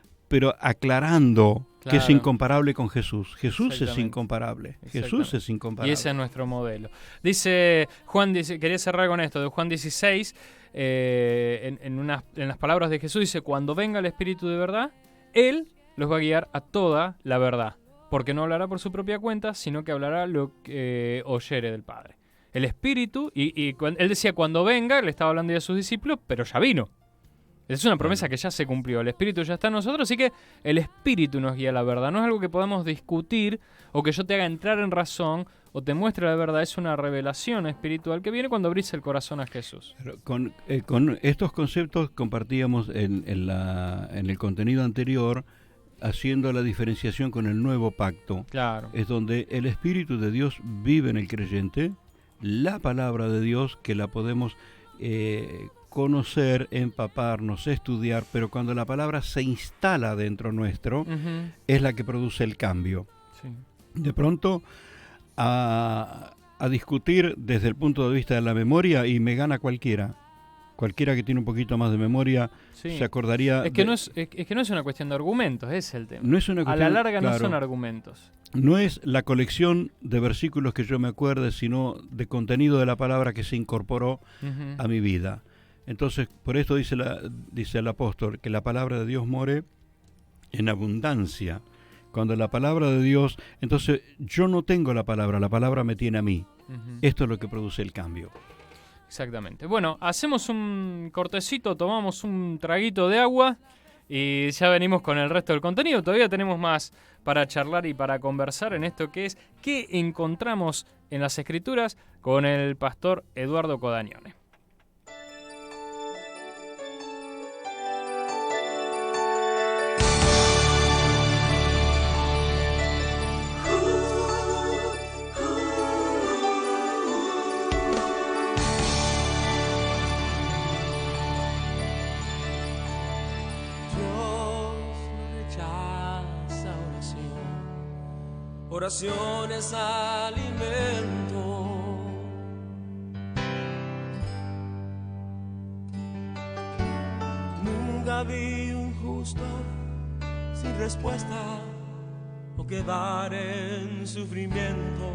aclarando que es incomparable con Jesús. Jesús es incomparable. Jesús es incomparable. Y ese es nuestro modelo. Dice Juan, quería cerrar con esto, de Juan 16, en las palabras de Jesús, dice: cuando venga el Espíritu de verdad, Él los va a guiar a toda la verdad, porque no hablará por su propia cuenta, sino que hablará lo que oyere del Padre. El Espíritu, él decía cuando venga, le estaba hablando ya a sus discípulos, pero ya vino. Es una promesa que ya se cumplió. El Espíritu ya está en nosotros, así que el Espíritu nos guía a la verdad. No es algo que podamos discutir o que yo te haga entrar en razón o te muestre la verdad. Es una revelación espiritual que viene cuando abrís el corazón a Jesús. Con estos conceptos compartíamos en el contenido anterior, haciendo la diferenciación con el nuevo pacto. Claro. Es donde el Espíritu de Dios vive en el creyente, la palabra de Dios que la podemos conocer, empaparnos, estudiar, pero cuando la palabra se instala dentro nuestro, es la que produce el cambio. Sí. De pronto, a discutir desde el punto de vista de la memoria, y me gana cualquiera que tiene un poquito más de memoria, se acordaría... Es que no es una cuestión de argumentos, ese es el tema. No es una cuestión, a la larga claro, no son argumentos. No es la colección de versículos que yo me acuerde, sino de contenido de la palabra que se incorporó a mi vida. Entonces, por esto dice el apóstol que la palabra de Dios more en abundancia. Cuando la palabra de Dios... Entonces, yo no tengo la palabra me tiene a mí. Esto es lo que produce el cambio. Exactamente. Bueno, hacemos un cortecito, tomamos un traguito de agua y ya venimos con el resto del contenido. Todavía tenemos más para charlar y para conversar en esto que es ¿qué encontramos en las Escrituras? Con el pastor Eduardo Codañone. oración es alimento. Nunca vi un justo sin respuesta o quedar en sufrimiento.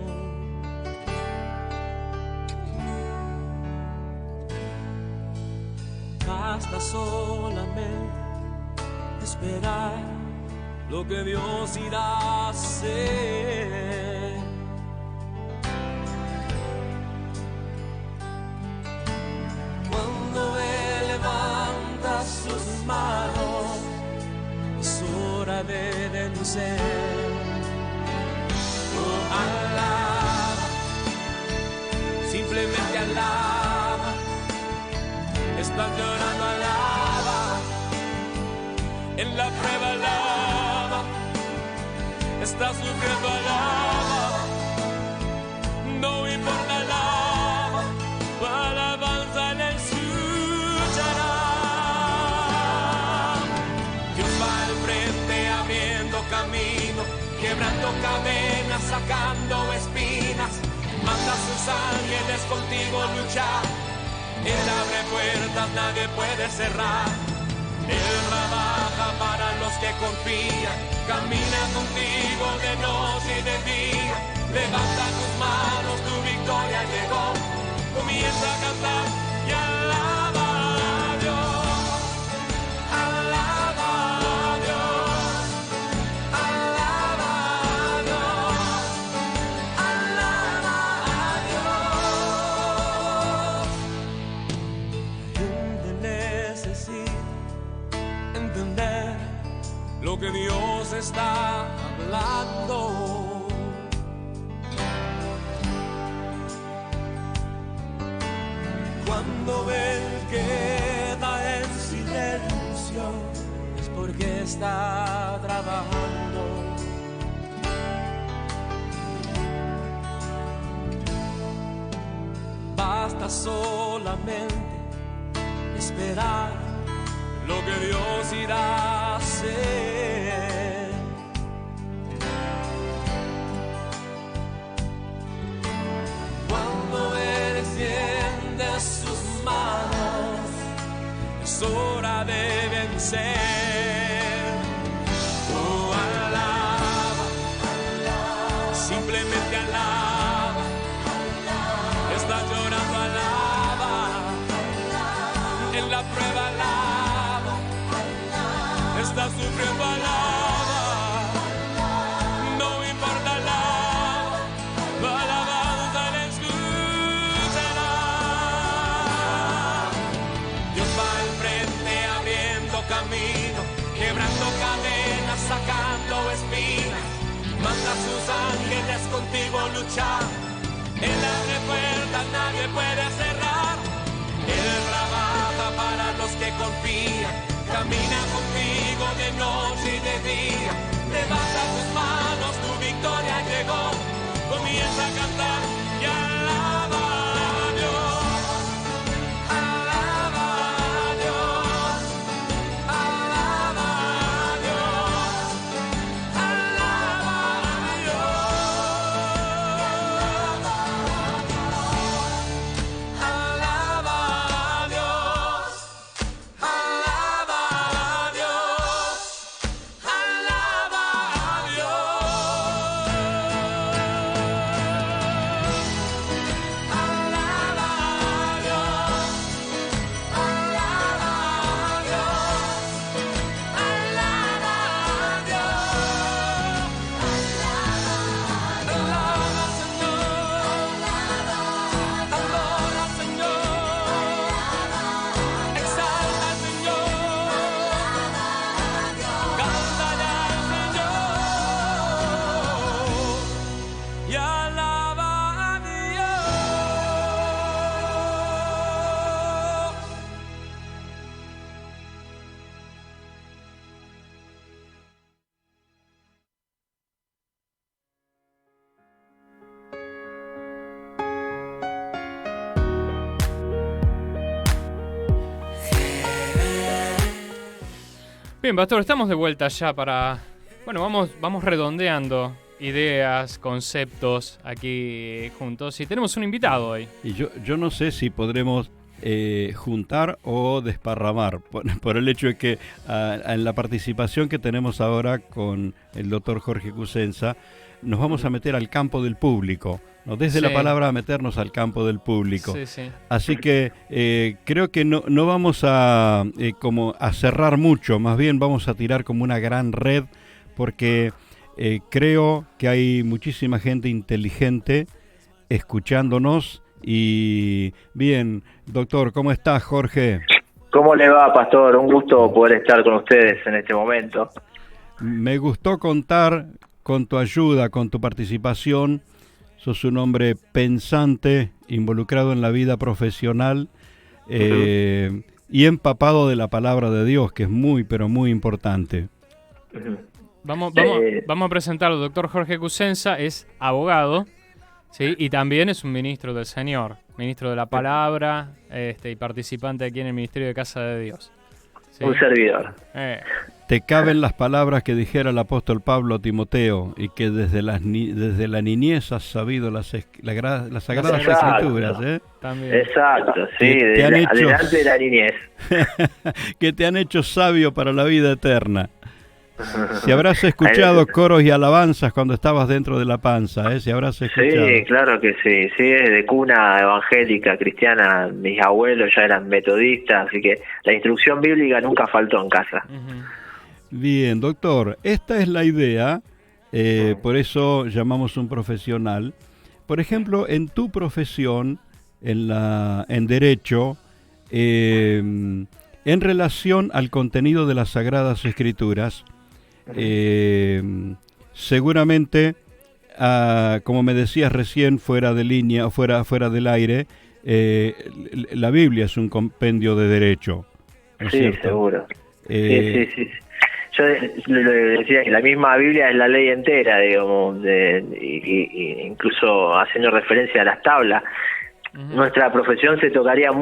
Basta solamente esperar lo que Dios irá a hacer. Cuando Él levanta sus manos, es hora de vencer. Oh, alaba, simplemente alaba. Estás llorando, alaba. En la prueba, alaba. Estás sufriendo, alaba. No importa, alaba. Tu alabanza le escuchará. Dios va al frente abriendo camino, quebrando cadenas, sacando espinas. Manda a sus ángeles contigo luchar. Él abre puertas, nadie puede cerrar. Él trabaja para los que confían. Camina contigo de noche y de día. Levanta tus manos, tu victoria llegó. Comienza a cantar y alaba a Dios. Alaba a Dios. Alaba a Dios. Alaba a Dios. La gente necesita entender lo que Dios está hablando. Cuando Él queda en silencio es porque está trabajando. Basta solamente esperar lo que Dios irá a hacer. Cuando Él extiende sus manos, es hora de vencer. Oh, alaba, simplemente alaba. Estás llorando, alaba. En la prueba, alaba. Estás sufriendo, alaba. No importa, alaba. Tu alabanza le escuchará. Dios va al frente abriendo camino, quebrando cadenas, sacando espinas. Manda a sus ángeles contigo luchar. Él abre puertas, nadie puede cerrar. Él trabaja para los que confían. Camina contigo de noche y de día. Levanta tus manos, tu victoria llegó. Comienza a cantar y alaba a Dios. Alaba a Dios. Alaba a Dios. Alaba a Dios. Alaba a Dios. Alaba a Dios. Alaba a Bien, Pastor, estamos de vuelta ya para... Bueno, vamos redondeando ideas, conceptos aquí juntos. Y tenemos un invitado hoy. Y yo no sé si podremos juntar o desparramar, por el hecho de que en la participación que tenemos ahora con el doctor Jorge Cusenza, nos vamos a meter al campo del público, ¿no? Desde Sí. la palabra a meternos al campo del público. Sí, sí. Así que creo que no vamos a como a cerrar mucho, más bien vamos a tirar como una gran red, porque creo que hay muchísima gente inteligente escuchándonos. Y bien, doctor, ¿cómo estás, Jorge? ¿Cómo le va, Pastor? Un gusto poder estar con ustedes en este momento. Me gustó contar con tu ayuda, con tu participación. Sos un hombre pensante, involucrado en la vida profesional y empapado de la palabra de Dios, que es muy, pero muy importante. Vamos a presentarlo. Doctor Jorge Cusenza es abogado, ¿sí? Y también es un ministro del Señor, ministro de la palabra, y participante aquí en el Ministerio de Casa de Dios. ¿Sí? Un servidor. Te caben las palabras que dijera el apóstol Pablo a Timoteo, y que desde la niñez has sabido las Sagradas Exacto. Escrituras, También. Exacto, sí, Te han hecho- adelante de la niñez. que te han hecho sabio para la vida eterna. Si habrás escuchado coros y alabanzas cuando estabas dentro de la panza, si habrás escuchado. Sí, claro que sí, es de cuna evangélica, cristiana, mis abuelos ya eran metodistas, así que la instrucción bíblica nunca faltó en casa. Ujú. Bien, doctor, esta es la idea, por eso llamamos un profesional. Por ejemplo, en tu profesión, en Derecho, en relación al contenido de las Sagradas Escrituras, seguramente, como me decías recién, fuera de línea o fuera del aire, la Biblia es un compendio de derecho, ¿no es Sí, cierto? seguro. Eh, Sí. Yo le decía que la misma Biblia es la ley entera, digamos, y incluso haciendo referencia a las tablas. Nuestra profesión se tocaría con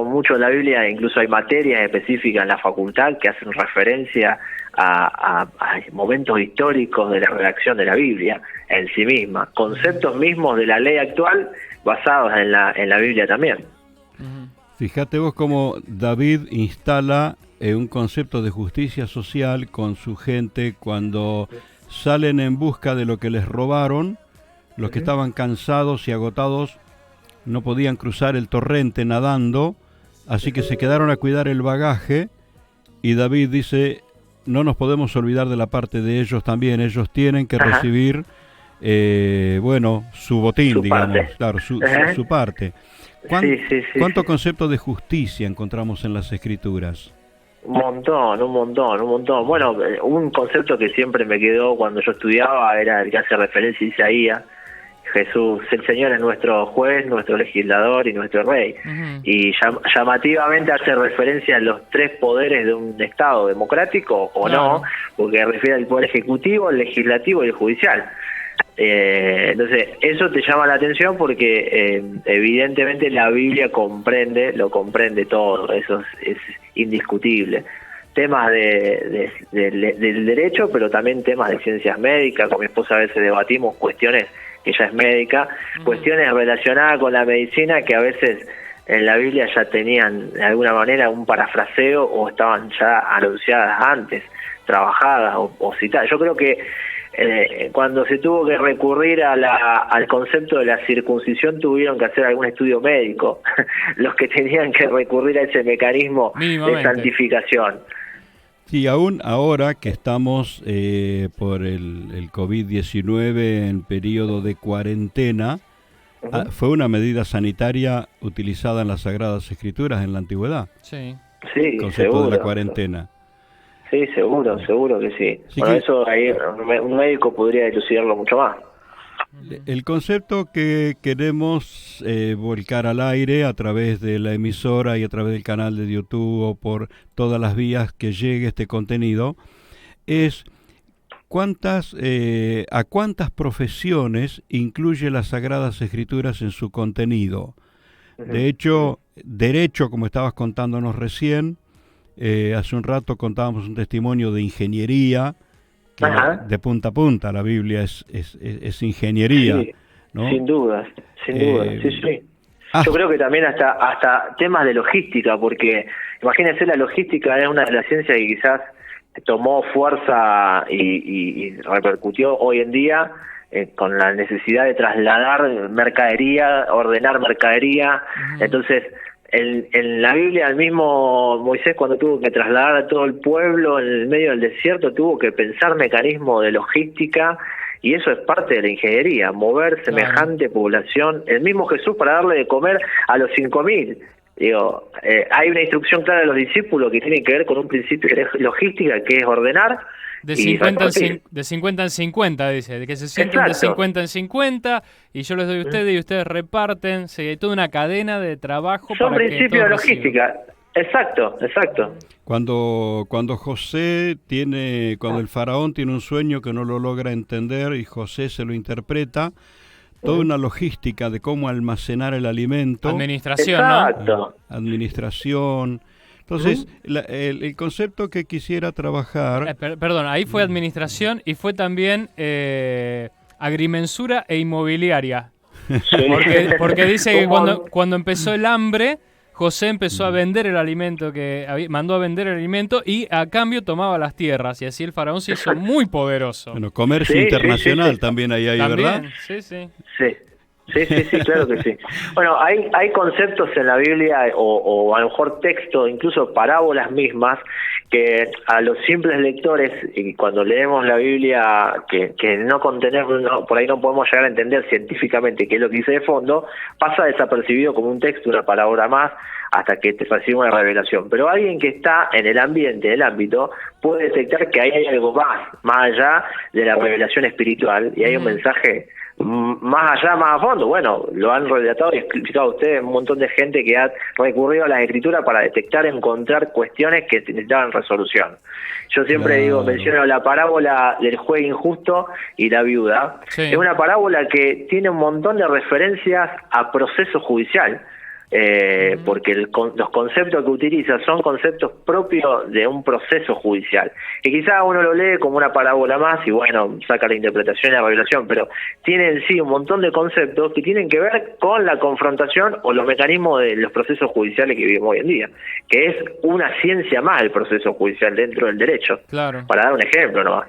mucho la Biblia, incluso hay materias específicas en la facultad que hacen referencia a momentos históricos de la redacción de la Biblia en sí misma, conceptos mismos de la ley actual basados en la Biblia también. Ujú. Fíjate vos cómo David instala un concepto de justicia social con su gente cuando salen en busca de lo que les robaron, los que estaban cansados y agotados no podían cruzar el torrente nadando, así que se quedaron a cuidar el bagaje, y David dice, no nos podemos olvidar de la parte de ellos también, ellos tienen que recibir, su botín, Su digamos, parte. claro, su parte. Sí. ¿Cuánto concepto de justicia encontramos en las Escrituras? Un montón. Bueno, un concepto que siempre me quedó cuando yo estudiaba era el que hace referencia a Isaías. Jesús, el Señor es nuestro juez, nuestro legislador y nuestro rey. Ujú. Y llamativamente hace referencia a los tres poderes de un Estado democrático, o Claro. no, porque refiere al poder ejecutivo, el legislativo y el judicial. Entonces, eso te llama la atención porque evidentemente la Biblia lo comprende todo, eso es indiscutible. Temas del derecho, pero también temas de ciencias médicas. Con mi esposa a veces debatimos cuestiones que ella es médica, cuestiones relacionadas con la medicina que a veces en la Biblia ya tenían de alguna manera un parafraseo o estaban ya anunciadas antes, trabajadas o citadas. Yo creo que cuando se tuvo que recurrir al concepto de la circuncisión tuvieron que hacer algún estudio médico los que tenían que recurrir a ese mecanismo de Mínimamente. santificación. Sí, aún ahora que estamos por el COVID-19 en periodo de cuarentena, fue una medida sanitaria utilizada en las Sagradas Escrituras en la antigüedad, Sí. Sí, el concepto seguro. de la cuarentena. Sí, seguro que sí. Sí Bueno, que- eso ahí un médico podría dilucidarlo mucho más. El concepto que queremos volcar al aire a través de la emisora y a través del canal de YouTube o por todas las vías que llegue este contenido es a cuántas profesiones incluye las Sagradas Escrituras en su contenido. De hecho, derecho, como estabas contándonos recién, hace un rato contábamos un testimonio de ingeniería, Ajá. de punta a punta la Biblia es ingeniería, Sí, ¿no? sin dudas, sí, sí. ah, Yo creo que también hasta temas de logística, porque imagínense, la logística es una de las ciencias que quizás tomó fuerza y repercutió hoy en día con la necesidad de trasladar mercadería, ordenar mercadería. Entonces, en la Biblia, el mismo Moisés, cuando tuvo que trasladar a todo el pueblo en el medio del desierto, tuvo que pensar mecanismos de logística, y eso es parte de la ingeniería, mover semejante población. El mismo Jesús, para darle de comer a los 5.000. Digo, hay una instrucción clara de los discípulos que tiene que ver con un principio de logística, que es ordenar. De y 50 repartir. de 50 en 50, dice, de que se sienten de Exacto. 50 en 50 y yo les doy a ustedes y ustedes reparten. Sí, hay toda una cadena de trabajo Son para que principios de todos reciban. logística. Exacto. cuando cuando el faraón tiene un sueño que no lo logra entender y José se lo interpreta, toda una logística de cómo almacenar el alimento, Administración, ¿no? Exacto. administración. Entonces, el concepto que quisiera trabajar, Perdón, ahí fue administración y fue también agrimensura e inmobiliaria. Porque dice que cuando empezó el hambre, José empezó a vender el alimento mandó a vender el alimento y a cambio tomaba las tierras, y así el faraón se hizo muy poderoso. bueno, comercio Sí, internacional sí. también ahí hay, También, ¿verdad? sí. Sí, claro que sí. Bueno, hay conceptos en la Biblia o a lo mejor texto, incluso parábolas mismas, que a los simples lectores, y cuando leemos la Biblia, que no contenemos, por ahí no podemos llegar a entender científicamente qué es lo que dice de fondo, pasa desapercibido como un texto, una palabra más, hasta que te recibe una revelación. Pero alguien que está en el ambiente, el ámbito, puede detectar que ahí hay algo más allá de la revelación espiritual, y hay un mensaje más allá, más a fondo. Bueno, lo han relatado y explicado ustedes, un montón de gente que ha recurrido a las escrituras para detectar, encontrar cuestiones que necesitaban resolución. Yo siempre menciono la parábola del juez injusto y la viuda. Sí. Es una parábola que tiene un montón de referencias a proceso judicial. Porque los conceptos que utiliza son conceptos propios de un proceso judicial, que quizás uno lo lee como una parábola más y bueno, saca la interpretación y la revelación, pero tiene en sí un montón de conceptos que tienen que ver con la confrontación o los mecanismos de los procesos judiciales que vivimos hoy en día, que es una ciencia más el proceso judicial dentro del derecho, Claro. para dar un ejemplo nomás.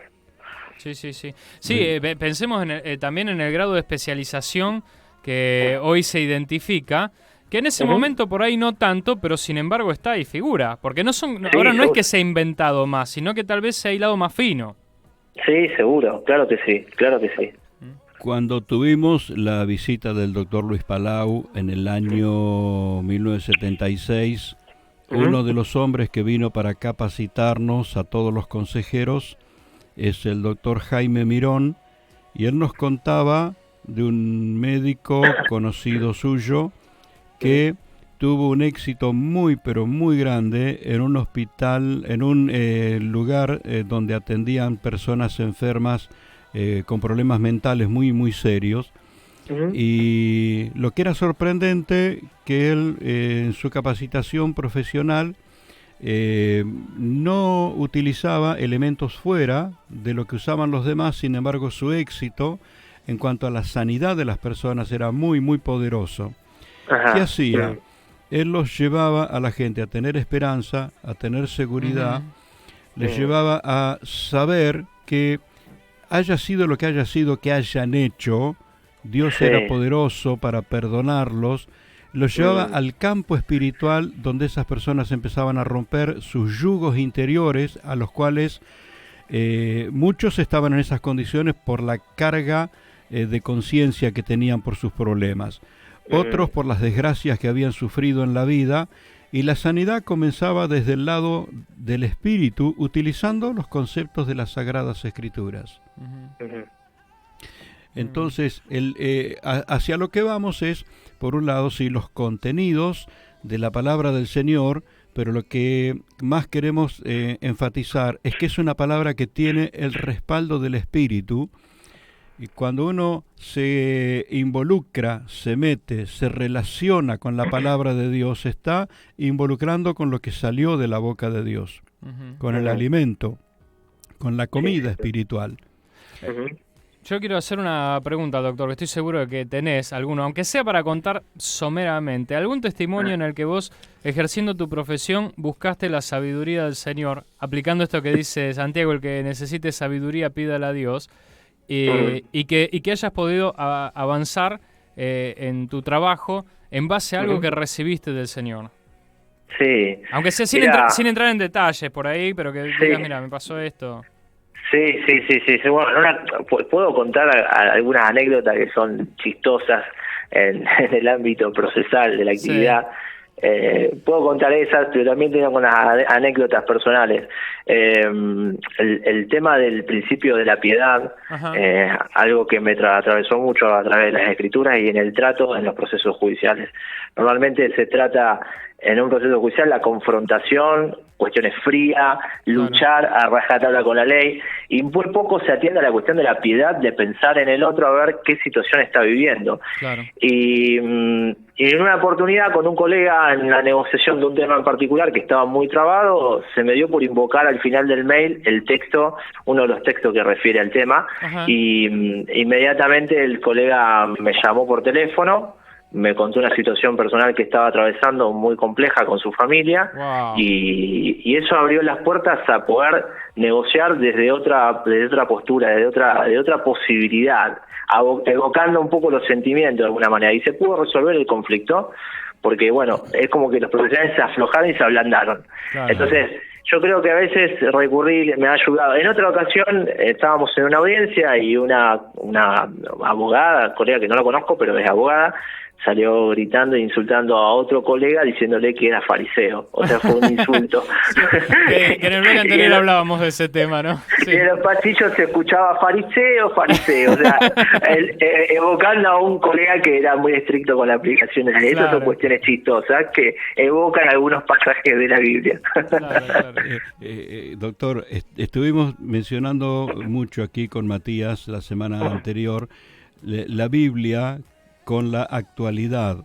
Sí. Sí, pensemos también en el grado de especialización que hoy se identifica, que en ese momento por ahí no tanto, pero sin embargo está y figura. Porque ahora no es que se ha inventado más, sino que tal vez se ha hilado más fino. Sí, seguro, claro que sí. Cuando tuvimos la visita del doctor Luis Palau en el año 1976, uno de los hombres que vino para capacitarnos a todos los consejeros es el doctor Jaime Mirón, y él nos contaba de un médico conocido suyo que tuvo un éxito muy pero muy grande en un hospital, en un lugar donde atendían personas enfermas con problemas mentales muy muy serios. Y lo que era sorprendente, que él en su capacitación profesional no utilizaba elementos fuera de lo que usaban los demás. Sin embargo, su éxito en cuanto a la sanidad de las personas era muy muy poderoso. Ajá. ¿Qué hacía? Él los llevaba a la gente a tener esperanza, a tener seguridad, les llevaba a saber que haya sido lo que haya sido que hayan hecho, Dios era poderoso para perdonarlos. Los llevaba al campo espiritual, donde esas personas empezaban a romper sus yugos interiores, a los cuales muchos estaban en esas condiciones por la carga de conciencia que tenían por sus problemas. Otros por las desgracias que habían sufrido en la vida, y la sanidad comenzaba desde el lado del espíritu, utilizando los conceptos de las Sagradas Escrituras. Entonces, hacia lo que vamos es, por un lado, sí, los contenidos de la palabra del Señor, pero lo que más queremos enfatizar es que es una palabra que tiene el respaldo del Espíritu. Y cuando uno se involucra, se mete, se relaciona con la palabra de Dios, se está involucrando con lo que salió de la boca de Dios, con el alimento. con la comida espiritual. Ujú. Yo quiero hacer una pregunta, doctor, que estoy seguro de que tenés alguno, aunque sea para contar someramente, algún testimonio en el que vos, ejerciendo tu profesión, buscaste la sabiduría del Señor, aplicando esto que dice Santiago, el que necesite sabiduría, pídala a Dios, y que hayas podido avanzar en tu trabajo en base a algo que recibiste del Señor. Sí. Aunque sea sin, Mirá, sin entrar en detalles por ahí, pero que Sí. digas, mira, me pasó esto. Sí. Bueno, puedo contar algunas anécdotas que son chistosas en el ámbito procesal de la actividad. Puedo contar esas, pero también tengo unas anécdotas personales. El tema del principio de la piedad, Ajá. algo que me atravesó mucho a través de las escrituras y en el trato en los procesos judiciales. Normalmente se trata en un proceso judicial la confrontación, cuestiones frías, luchar a rajatabla con la ley, y muy poco se atiende a la cuestión de la piedad, de pensar en el otro a ver qué situación está viviendo. Claro. Y en una oportunidad con un colega en la negociación de un tema en particular que estaba muy trabado, se me dio por invocar al final del mail el texto, uno de los textos que refiere al tema, Ajá. y inmediatamente el colega me llamó por teléfono, me contó una situación personal que estaba atravesando muy compleja con su familia. Wow. Y eso abrió las puertas a poder negociar desde otra postura, desde otra posibilidad, evocando un poco los sentimientos de alguna manera, y se pudo resolver el conflicto porque bueno, es como que los profesionales se aflojaron y se ablandaron. Claro. Entonces yo creo que a veces recurrir me ha ayudado. En otra ocasión estábamos en una audiencia y una abogada, colega que no la conozco pero es abogada, salió gritando e insultando a otro colega diciéndole que era fariseo. O sea, fue un insulto. que en el bloque anterior hablábamos de ese tema, ¿no? Sí. Y en los pasillos se escuchaba fariseo. O sea, evocando a un colega que era muy estricto con la aplicación de la ley. Esas son cuestiones chistosas que evocan algunos pasajes de la Biblia. Claro. Doctor, estuvimos mencionando mucho aquí con Matías la semana anterior la Biblia con la actualidad,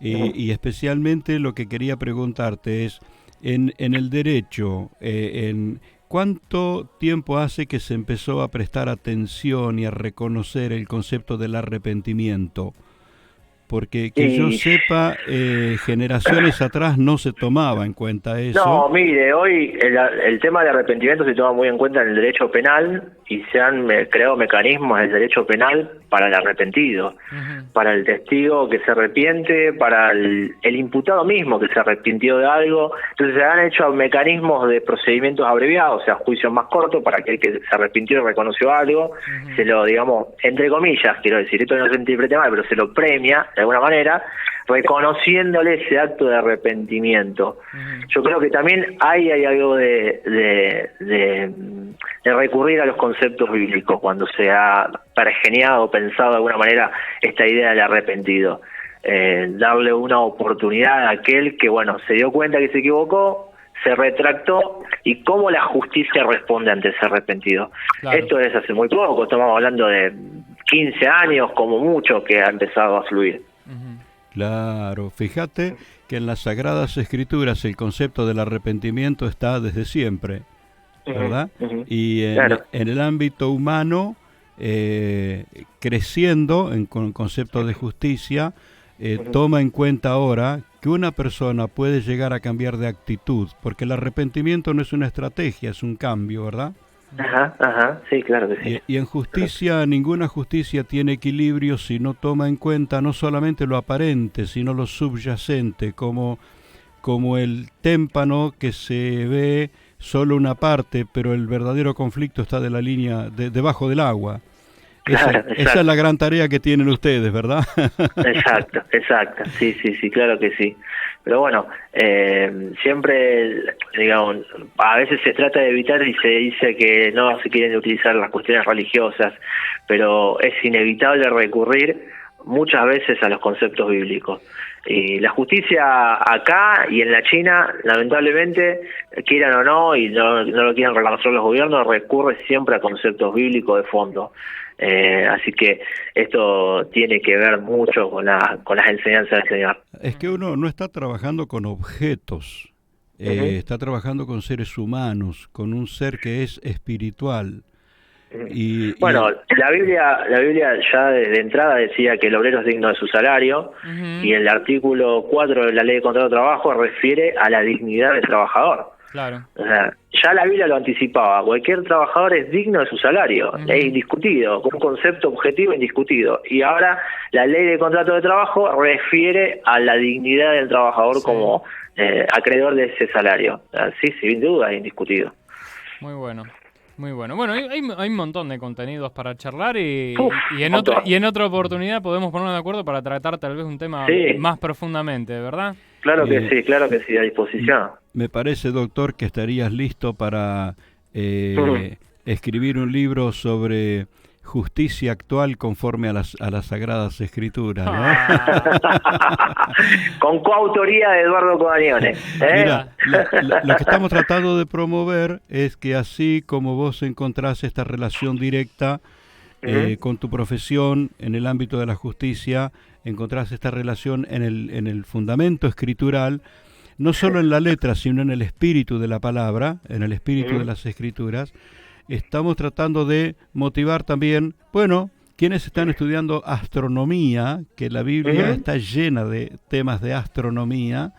y especialmente lo que quería preguntarte es, en el derecho, en ¿cuánto tiempo hace que se empezó a prestar atención y a reconocer el concepto del arrepentimiento? Porque que yo sepa, generaciones atrás no se tomaba en cuenta eso. No, mire, hoy el tema de arrepentimiento se toma muy en cuenta en el derecho penal y se han creado mecanismos del derecho penal para el arrepentido, para el testigo que se arrepiente, para el imputado mismo que se arrepintió de algo. Entonces se han hecho mecanismos de procedimientos abreviados, o sea, juicios más cortos para aquel que se arrepintió y reconoció algo, se lo, digamos, entre comillas, quiero decir, esto no se interprete mal, pero se lo premia de alguna manera, reconociéndole ese acto de arrepentimiento. Yo creo que también hay algo de recurrir a los conceptos bíblicos cuando se ha pergeniado o pensado de alguna manera esta idea del arrepentido. Darle una oportunidad a aquel que, bueno, se dio cuenta que se equivocó, se retractó, y cómo la justicia responde ante ese arrepentido. Claro. Esto es hace muy poco, estamos hablando de 15 años como mucho que ha empezado a fluir. Claro, fíjate que en las Sagradas Escrituras el concepto del arrepentimiento está desde siempre, ¿verdad? Y en el ámbito humano, creciendo con el concepto de justicia, toma en cuenta ahora que una persona puede llegar a cambiar de actitud, porque el arrepentimiento no es una estrategia, es un cambio, ¿verdad? Sí, claro que sí. Y en justicia, ninguna justicia tiene equilibrio si no toma en cuenta no solamente lo aparente, sino lo subyacente, como el témpano que se ve solo una parte, pero el verdadero conflicto está de la línea debajo del agua. Esa es la gran tarea que tienen ustedes, ¿verdad? Exacto. Sí, claro que sí. Pero bueno, siempre, digamos, a veces se trata de evitar y se dice que no se quieren utilizar las cuestiones religiosas, pero es inevitable recurrir muchas veces a los conceptos bíblicos. Y la justicia acá y en la China, lamentablemente, quieran o no, y no lo quieran reconocer los gobiernos, recurre siempre a conceptos bíblicos de fondo. Así que esto tiene que ver mucho con las enseñanzas del Señor. Es que uno no está trabajando con objetos, está trabajando con seres humanos, con un ser que es espiritual. Bueno, la Biblia ya de entrada decía que el obrero es digno de su salario, y el artículo 4 de la Ley de Contrato de Trabajo refiere a la dignidad del trabajador. Claro. O sea, ya la Biblia lo anticipaba, cualquier trabajador es digno de su salario, es indiscutido, un concepto objetivo indiscutido. Y ahora la Ley de Contrato de Trabajo refiere a la dignidad del trabajador como acreedor de ese salario. O sea, sí, sin duda es indiscutido. Muy bueno. Muy bueno. Bueno, hay un montón de contenidos para charlar y montón. en otra oportunidad podemos ponernos de acuerdo para tratar tal vez un tema más profundamente, ¿verdad? Claro que sí, a disposición. Me parece, doctor, que estarías listo para escribir un libro sobre justicia actual conforme a las Sagradas Escrituras, ¿no? Con coautoría de Eduardo Codagnone. Mira, lo que estamos tratando de promover es que así como vos encontrás esta relación directa con tu profesión en el ámbito de la justicia, encontrás esta relación en el fundamento escritural, no solo en la letra, sino en el espíritu de la palabra, en el espíritu de las Escrituras. Estamos tratando de motivar también, bueno, quienes están estudiando astronomía, que la Biblia está llena de temas de astronomía.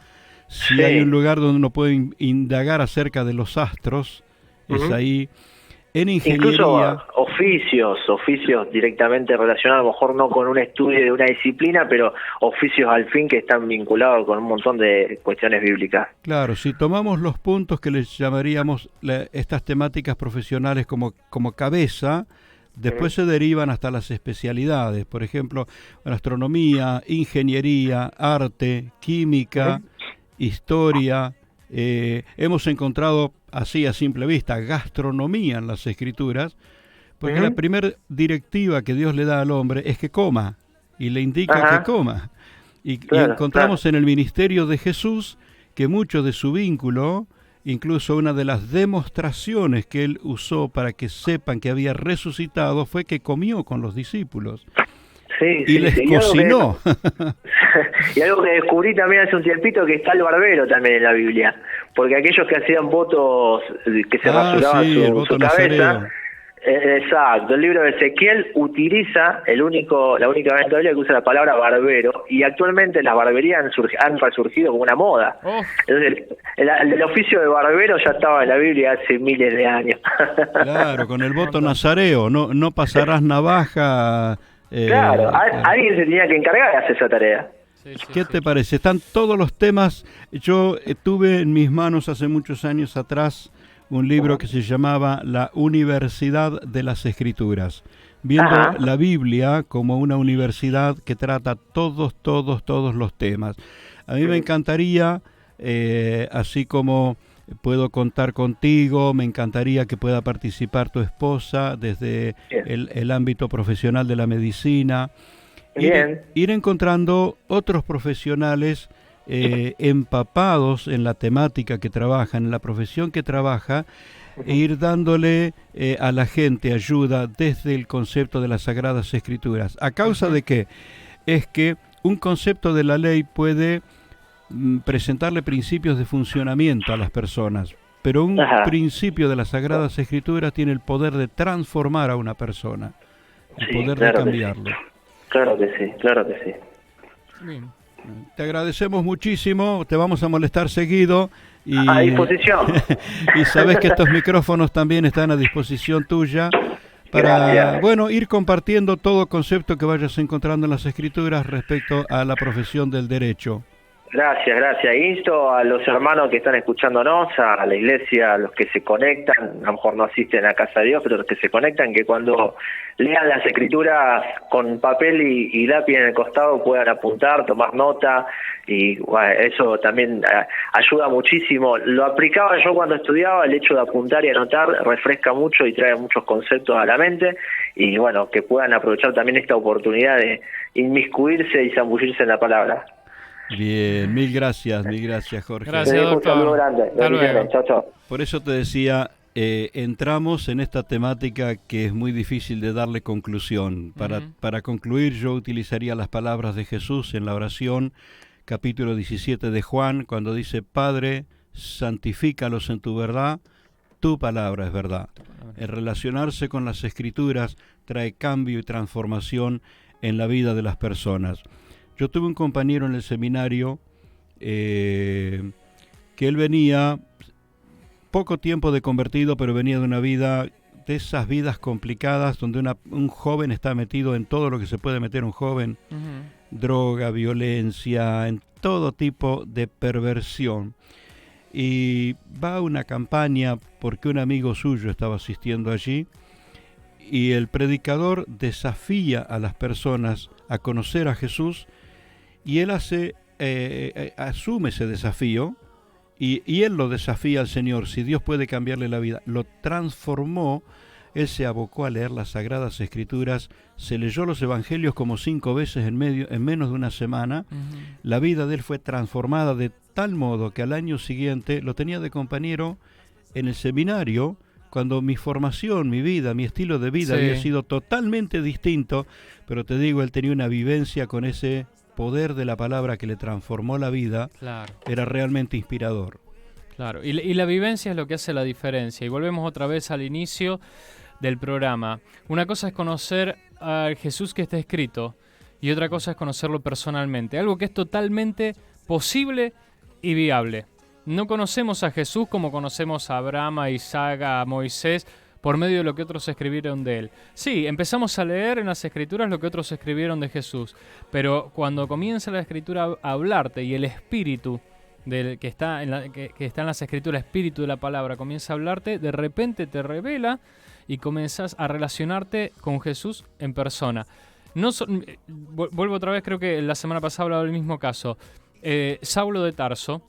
Si hay un lugar donde uno puede indagar acerca de los astros, es ahí. En ingeniería. Incluso oficios directamente relacionados, a lo mejor no con un estudio de una disciplina, pero oficios al fin que están vinculados con un montón de cuestiones bíblicas. Claro, si tomamos los puntos que les llamaríamos estas temáticas profesionales como cabeza, después se derivan hasta las especialidades, por ejemplo, astronomía, ingeniería, arte, química, historia. Hemos encontrado así a simple vista gastronomía en las Escrituras, porque la primera directiva que Dios le da al hombre es que coma, y le indica que coma. Y encontramos en el ministerio de Jesús que mucho de su vínculo, incluso una de las demostraciones que él usó para que sepan que había resucitado, fue que comió con los discípulos. Y les cocinó. Y algo que descubrí también hace un tiempito, que está el barbero también en la Biblia, porque aquellos que hacían votos, que se rasuraban su cabeza, exacto, el libro de Ezequiel utiliza la única vez en la Biblia que usa la palabra barbero, y actualmente las barberías han resurgido como una moda. Entonces el oficio de barbero ya estaba en la Biblia hace miles de años. Claro, con el voto nazareo, no pasarás navaja. Claro, alguien se tenía que encargar de hacer esa tarea. ¿Qué te parece? Están todos los temas. Yo tuve en mis manos hace muchos años atrás un libro que se llamaba La Universidad de las Escrituras, viendo la Biblia como una universidad que trata todos los temas. A mí me encantaría, así como puedo contar contigo, me encantaría que pueda participar tu esposa desde el ámbito profesional de la medicina. Ir encontrando otros profesionales empapados en la temática que trabajan, en la profesión que trabaja, e ir dándole a la gente ayuda desde el concepto de las Sagradas Escrituras. ¿A causa de qué? Es que un concepto de la ley puede presentarle principios de funcionamiento a las personas, pero un principio de las Sagradas Escrituras tiene el poder de transformar a una persona, el poder de cambiarlo. Claro que sí. Bien. Te agradecemos muchísimo, te vamos a molestar seguido. A disposición. Y sabes que estos micrófonos también están a disposición tuya para, ir compartiendo todo concepto que vayas encontrando en las Escrituras respecto a la profesión del derecho. Gracias. Insto a los hermanos que están escuchándonos, a la iglesia, a los que se conectan, a lo mejor no asisten a Casa de Dios, pero los que se conectan, que cuando lean las Escrituras con papel y lápiz en el costado puedan apuntar, tomar nota, y eso también ayuda muchísimo. Lo aplicaba yo cuando estudiaba, el hecho de apuntar y anotar refresca mucho y trae muchos conceptos a la mente, y que puedan aprovechar también esta oportunidad de inmiscuirse y zambullirse en la palabra. Bien, mil gracias, Jorge. Gracias, doctor. Un saludo grande. Hasta luego. Chao. Por eso te decía, entramos en esta temática que es muy difícil de darle conclusión. Para concluir, yo utilizaría las palabras de Jesús en la oración, capítulo 17 de Juan, cuando dice: Padre, santifícalos en tu verdad, tu palabra es verdad. El relacionarse con las Escrituras trae cambio y transformación en la vida de las personas. Yo tuve un compañero en el seminario que él venía, poco tiempo de convertido, pero venía de una vida, de esas vidas complicadas, donde un joven está metido en todo lo que se puede meter un joven, droga, violencia, en todo tipo de perversión. Y va a una campaña porque un amigo suyo estaba asistiendo allí, y el predicador desafía a las personas a conocer a Jesús, y él asume ese desafío, y él lo desafía al Señor, si Dios puede cambiarle la vida. Lo transformó, él se abocó a leer las Sagradas Escrituras, se leyó los Evangelios como 5 veces en menos de una semana. La vida de él fue transformada de tal modo que al año siguiente lo tenía de compañero en el seminario, cuando mi formación, mi vida, mi estilo de vida había sido totalmente distinto, pero te digo, él tenía una vivencia con ese poder de la palabra que le transformó la vida. Claro. Era realmente inspirador. Claro, y la vivencia es lo que hace la diferencia. Y volvemos otra vez al inicio del programa. Una cosa es conocer al Jesús que está escrito, y otra cosa es conocerlo personalmente. Algo que es totalmente posible y viable. No conocemos a Jesús como conocemos a Abraham, a Isaac, a Moisés, por medio de lo que otros escribieron de él. Sí, empezamos a leer en las Escrituras lo que otros escribieron de Jesús, pero cuando comienza la Escritura a hablarte y el Espíritu que está en las Escrituras, el Espíritu de la palabra, comienza a hablarte, de repente te revela y comienzas a relacionarte con Jesús en persona. Vuelvo otra vez, creo que la semana pasada hablaba del mismo caso. Saulo de Tarso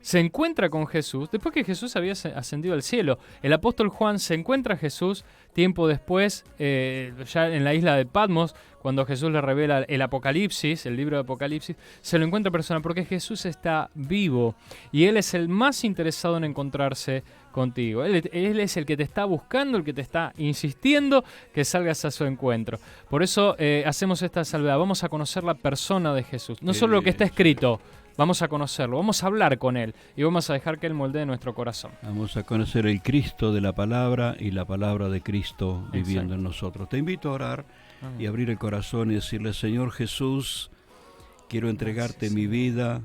se encuentra con Jesús después que Jesús había ascendido al cielo. El apóstol Juan se encuentra a Jesús tiempo después, ya en la isla de Patmos, cuando Jesús le revela el Apocalipsis, el libro de Apocalipsis, se lo encuentra persona porque Jesús está vivo y Él es el más interesado en encontrarse contigo. Él es el que te está buscando, el que te está insistiendo que salgas a su encuentro. Por eso hacemos esta salvedad. Vamos a conocer la persona de Jesús, no solo lo que está escrito. Vamos a conocerlo, vamos a hablar con Él y vamos a dejar que Él moldee nuestro corazón. Vamos a conocer el Cristo de la palabra y la palabra de Cristo viviendo en nosotros. Te invito a orar y abrir el corazón y decirle: Señor Jesús, quiero entregarte mi vida,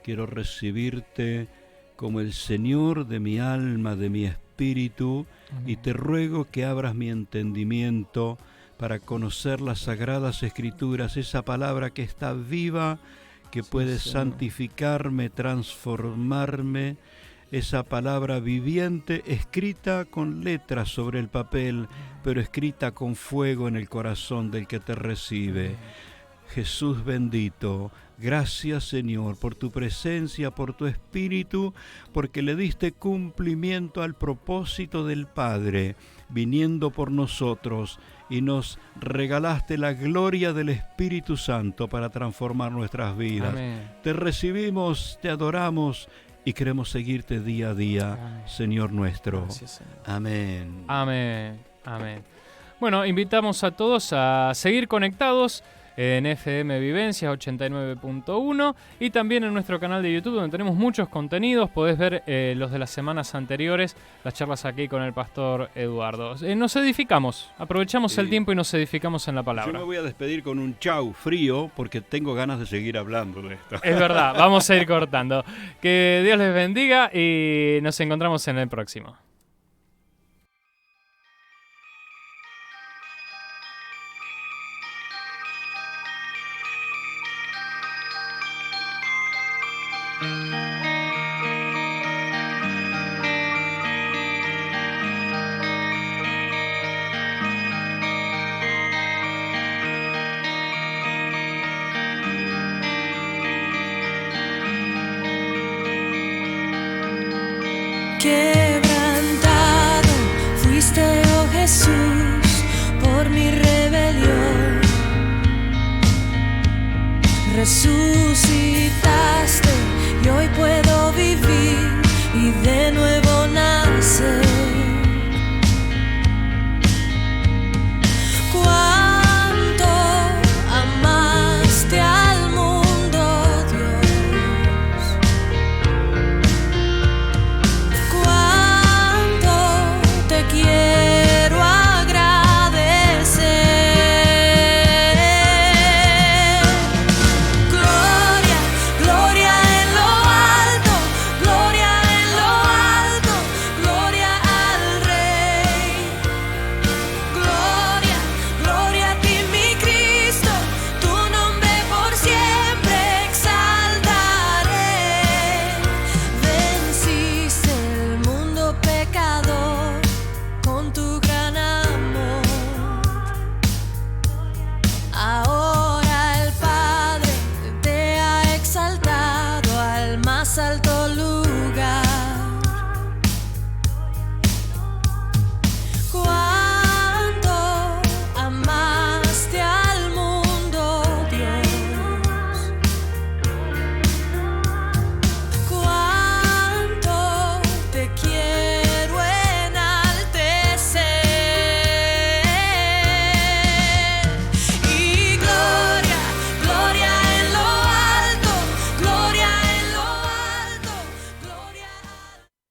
quiero recibirte como el Señor de mi alma, de mi espíritu, y te ruego que abras mi entendimiento para conocer las Sagradas Escrituras, esa palabra que está viva, que puede santificarme, transformarme, esa palabra viviente, escrita con letras sobre el papel, pero escrita con fuego en el corazón del que te recibe. Jesús bendito, gracias Señor por tu presencia, por tu Espíritu, porque le diste cumplimiento al propósito del Padre, viniendo por nosotros, y nos regalaste la gloria del Espíritu Santo para transformar nuestras vidas. Amén. Te recibimos, te adoramos y queremos seguirte día a día, Amén. Señor nuestro. Gracias, Señor. Amén. Amén. Amén. Bueno, invitamos a todos a seguir conectados en FM Vivencias 89.1 y también en nuestro canal de YouTube, donde tenemos muchos contenidos. Podés ver los de las semanas anteriores, las charlas aquí con el pastor Eduardo. Nos edificamos, aprovechamos el tiempo y nos edificamos en la palabra. Yo me voy a despedir con un chau frío porque tengo ganas de seguir hablando de esto. Es verdad, vamos a ir cortando. Que Dios les bendiga y nos encontramos en el próximo. Quebrantado fuiste, oh Jesús, por mi rebelión. Resucitaste y hoy puedo